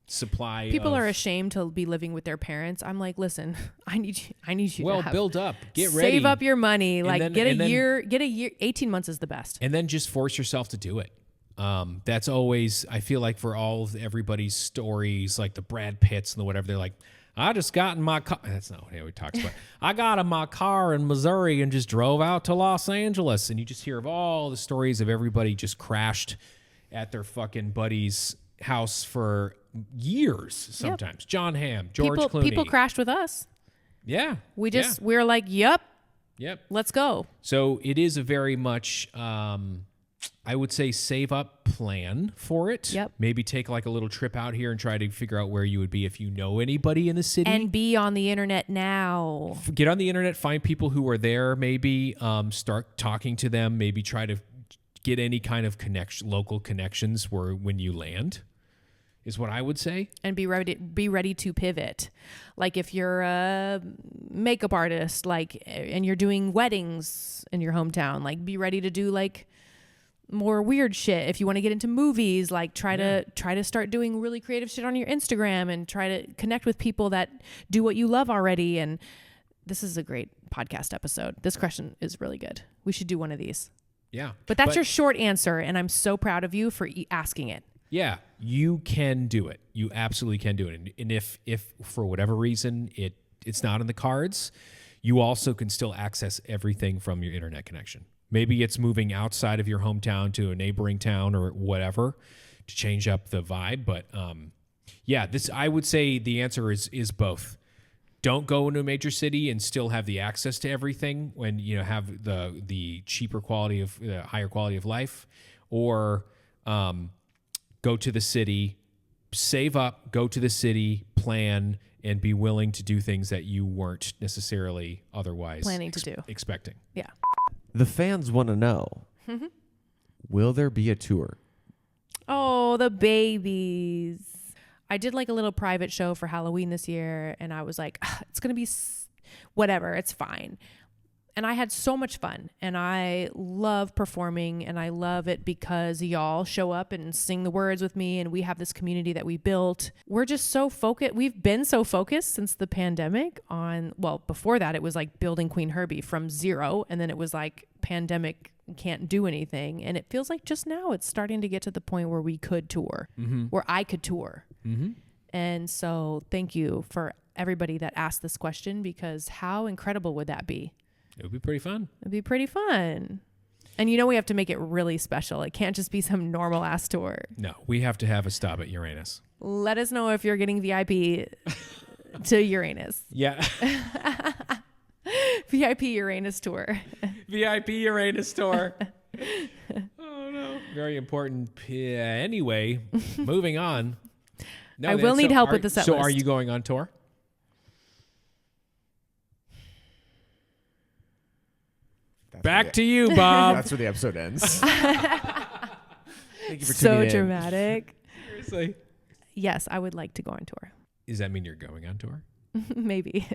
S2: supply.
S1: People are ashamed to be living with their parents. I'm like, listen, I need you
S2: well,
S1: to have,
S2: build up, get ready.
S1: Save up your money.
S2: And
S1: Like
S2: then-
S1: get
S2: and
S1: a
S2: then-
S1: year, 18 months is the best.
S2: And then just force yourself to do it. That's always, I feel like for all of everybody's stories, like the Brad Pitts and the whatever, they're like, I just got in my car. That's not what he talks about. I got in my car in Missouri and just drove out to Los Angeles. And you just hear of all the stories of everybody just crashed at their fucking buddy's house for years sometimes. Yep. John Hamm, George Clooney.
S1: People crashed with us.
S2: Yeah.
S1: We're like, yep, let's go.
S2: So it is a very much, I would say save up, plan for it.
S1: Yep.
S2: Maybe take like a little trip out here and try to figure out where you would be if you know anybody in the city.
S1: And be on the internet now.
S2: Get on the internet, find people who are there, maybe start talking to them, maybe try to get any kind of local connections when you land. Is what I would say.
S1: And be ready to pivot. Like if you're a makeup artist, and you're doing weddings in your hometown, like be ready to do like more weird shit. If you want to get into movies, like try to start doing really creative shit on your Instagram and try to connect with people that do what you love already. And this is a great podcast episode. This question is really good. We should do one of these.
S2: Yeah.
S1: But that's your short answer. And I'm so proud of you for asking it.
S2: Yeah, you can do it. You absolutely can do it. And if for whatever reason it it's not in the cards, you also can still access everything from your internet connection. Maybe it's moving outside of your hometown to a neighboring town or whatever to change up the vibe. But I would say the answer is both. Don't go into a major city and still have the access to everything when you have the cheaper quality of higher quality of life, or go to the city, save up, go to the city, plan, and be willing to do things that you weren't necessarily otherwise
S1: planning to do,
S2: expecting.
S1: Yeah.
S3: The fans want to know, will there be a tour?
S1: Oh, the babies. I did like a little private show for Halloween this year, and I was like, it's going to be whatever. It's fine. And I had so much fun, and I love performing, and I love it because y'all show up and sing the words with me, and we have this community that we built. We're just so focused. We've been so focused since the pandemic on, well, before that, it was like building Qveen Herby from zero, and then it was like pandemic, can't do anything. And it feels like just now it's starting to get to the point where we could tour, where I could tour. And so thank you for everybody that asked this question, because how incredible would that be?
S2: It would be pretty fun.
S1: It'd be pretty fun. And we have to make it really special. It can't just be some normal ass tour.
S2: No, we have to have a stop at Uranus.
S1: Let us know if you're getting VIP to Uranus.
S2: Yeah.
S1: VIP Uranus tour.
S2: VIP Uranus tour. Oh, no. Very important. Anyway, moving on. No,
S1: I will need help with the set
S2: So
S1: list.
S2: are you going on tour? Back to you, Bob.
S3: That's where the episode ends. Thank you for
S1: So
S3: tuning in.
S1: dramatic.
S2: Seriously.
S1: Yes, I would like to go on tour.
S2: Does that mean you're going on tour?
S1: Maybe.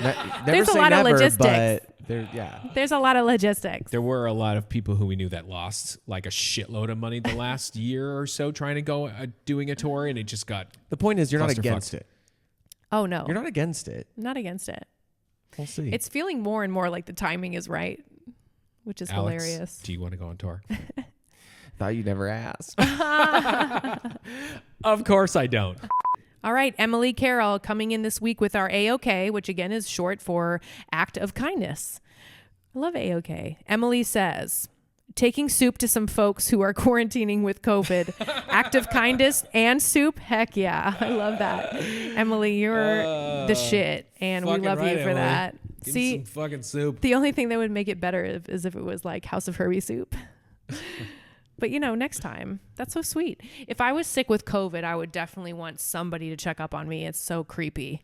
S3: Never
S1: There's a
S3: say
S1: lot of
S3: never,
S1: logistics.
S3: but yeah.
S1: There's a lot of logistics.
S2: There were a lot of people who we knew that lost like a shitload of money the last year or so trying to go doing a tour, and it just got...
S3: The point is, you're not
S2: Clusterfuck.
S3: against it.
S1: Oh, no.
S3: You're not against it.
S1: I'm not against it.
S3: We'll see.
S1: It's feeling more and more like the timing is right, which is
S2: Alex,
S1: hilarious.
S2: do you want to go on tour?
S3: Thought you never asked.
S2: Of course I don't.
S1: All right, Emily Carroll coming in this week with our AOK, which again is short for Act of Kindness. I love AOK. Emily says, taking soup to some folks who are quarantining with COVID. Act of kindness and soup? Heck yeah. I love that. Emily, you're the shit, and we
S2: fucking
S1: love
S2: right,
S1: you for
S2: Emily.
S1: that.
S2: Give me
S1: See,
S2: some fucking soup.
S1: the only thing that would make it better is if it was like House of Herby soup. But next time. That's so sweet. If I was sick with COVID, I would definitely want somebody to check up on me. It's so creepy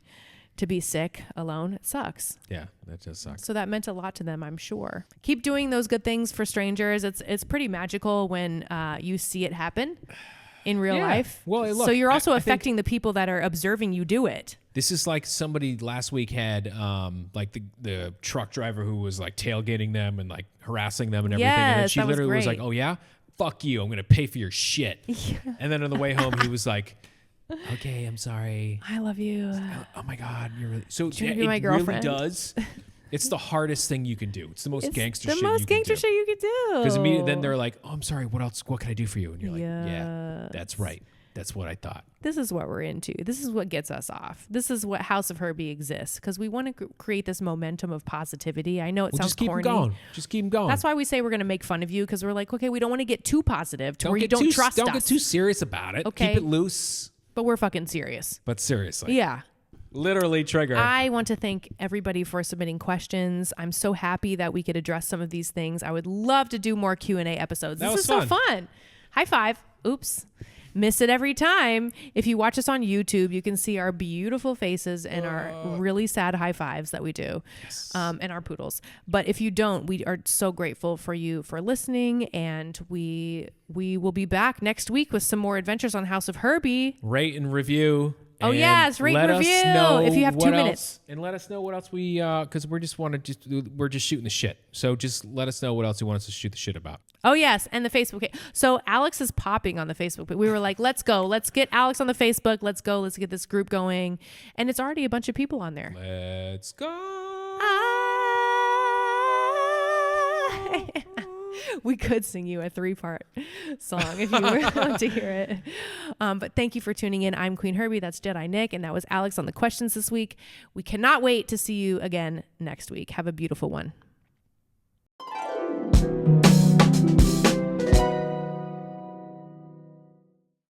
S1: to be sick alone. It sucks.
S2: Yeah, that just sucks.
S1: So that meant a lot to them, I'm sure. Keep doing those good things for strangers. It's pretty magical when you see it happen in real life.
S2: Well, look,
S1: so you're also
S2: I think
S1: affecting the people that are observing you do it.
S2: this is like somebody last week had like the truck driver who was like tailgating them and like harassing them and everything. And then
S1: Yes,
S2: she
S1: that was
S2: literally was
S1: great.
S2: like, oh yeah, fuck you. I'm going to pay for your shit. And then on the way home, he was like, okay, I'm sorry.
S1: I love you.
S2: Oh my God. You're really... So
S1: Do you
S2: yeah,
S1: wanna be my
S2: it
S1: girlfriend?
S2: really does. It's the hardest thing you can do. It's the most
S1: It's
S2: gangster
S1: the
S2: shit
S1: most
S2: you can
S1: gangster
S2: do.
S1: shit you could do.
S2: Because then they're like, oh, I'm sorry. What else? What can I do for you? And you're like, yeah,
S1: Yes.
S2: that's right. That's what I thought.
S1: This is what we're into. This is what gets us off. This is what House of Herby exists, because we want to create this momentum of positivity. I know it
S2: Well,
S1: sounds
S2: just keep
S1: corny.
S2: them going. Just keep them going.
S1: That's why we say we're going to make fun of you, because we're like, okay, we don't want to get too positive to where you don't trust
S2: Don't
S1: us.
S2: get too serious about it.
S1: Okay.
S2: Keep it loose.
S1: But we're fucking serious.
S2: But seriously.
S1: Yeah.
S2: Literally trigger.
S1: I want to thank everybody for submitting questions. I'm so happy that we could address some of these things. I would love to do more Q&A episodes.
S2: That
S1: This
S2: was
S1: is so
S2: fun.
S1: fun. High five. Oops. Miss it every time. If you watch us on YouTube, you can see our beautiful faces and our really sad high fives that we do, and our poodles. But if you don't, we are so grateful for you for listening, and we will be back next week with some more adventures on House of Herby.
S2: Rate and review.
S1: Oh,
S2: and
S1: yes, rate and
S2: let us
S1: review
S2: know
S1: if you have 2
S2: what
S1: minutes.
S2: else- and let us know what else we, because we're just shooting the shit. So just let us know what else you want us to shoot the shit about.
S1: Oh, yes. And the Facebook page. So Alex is popping on the Facebook. But we were like, let's go. Let's get Alex on the Facebook. Let's go. Let's get this group going. And it's already a bunch of people on there.
S2: Let's go.
S1: We could sing you a 3-part song if you want to hear it. But thank you for tuning in. I'm Qveen Herby. That's Jedi Nick. And that was Alex on the questions this week. We cannot wait to see you again next week. Have a beautiful one.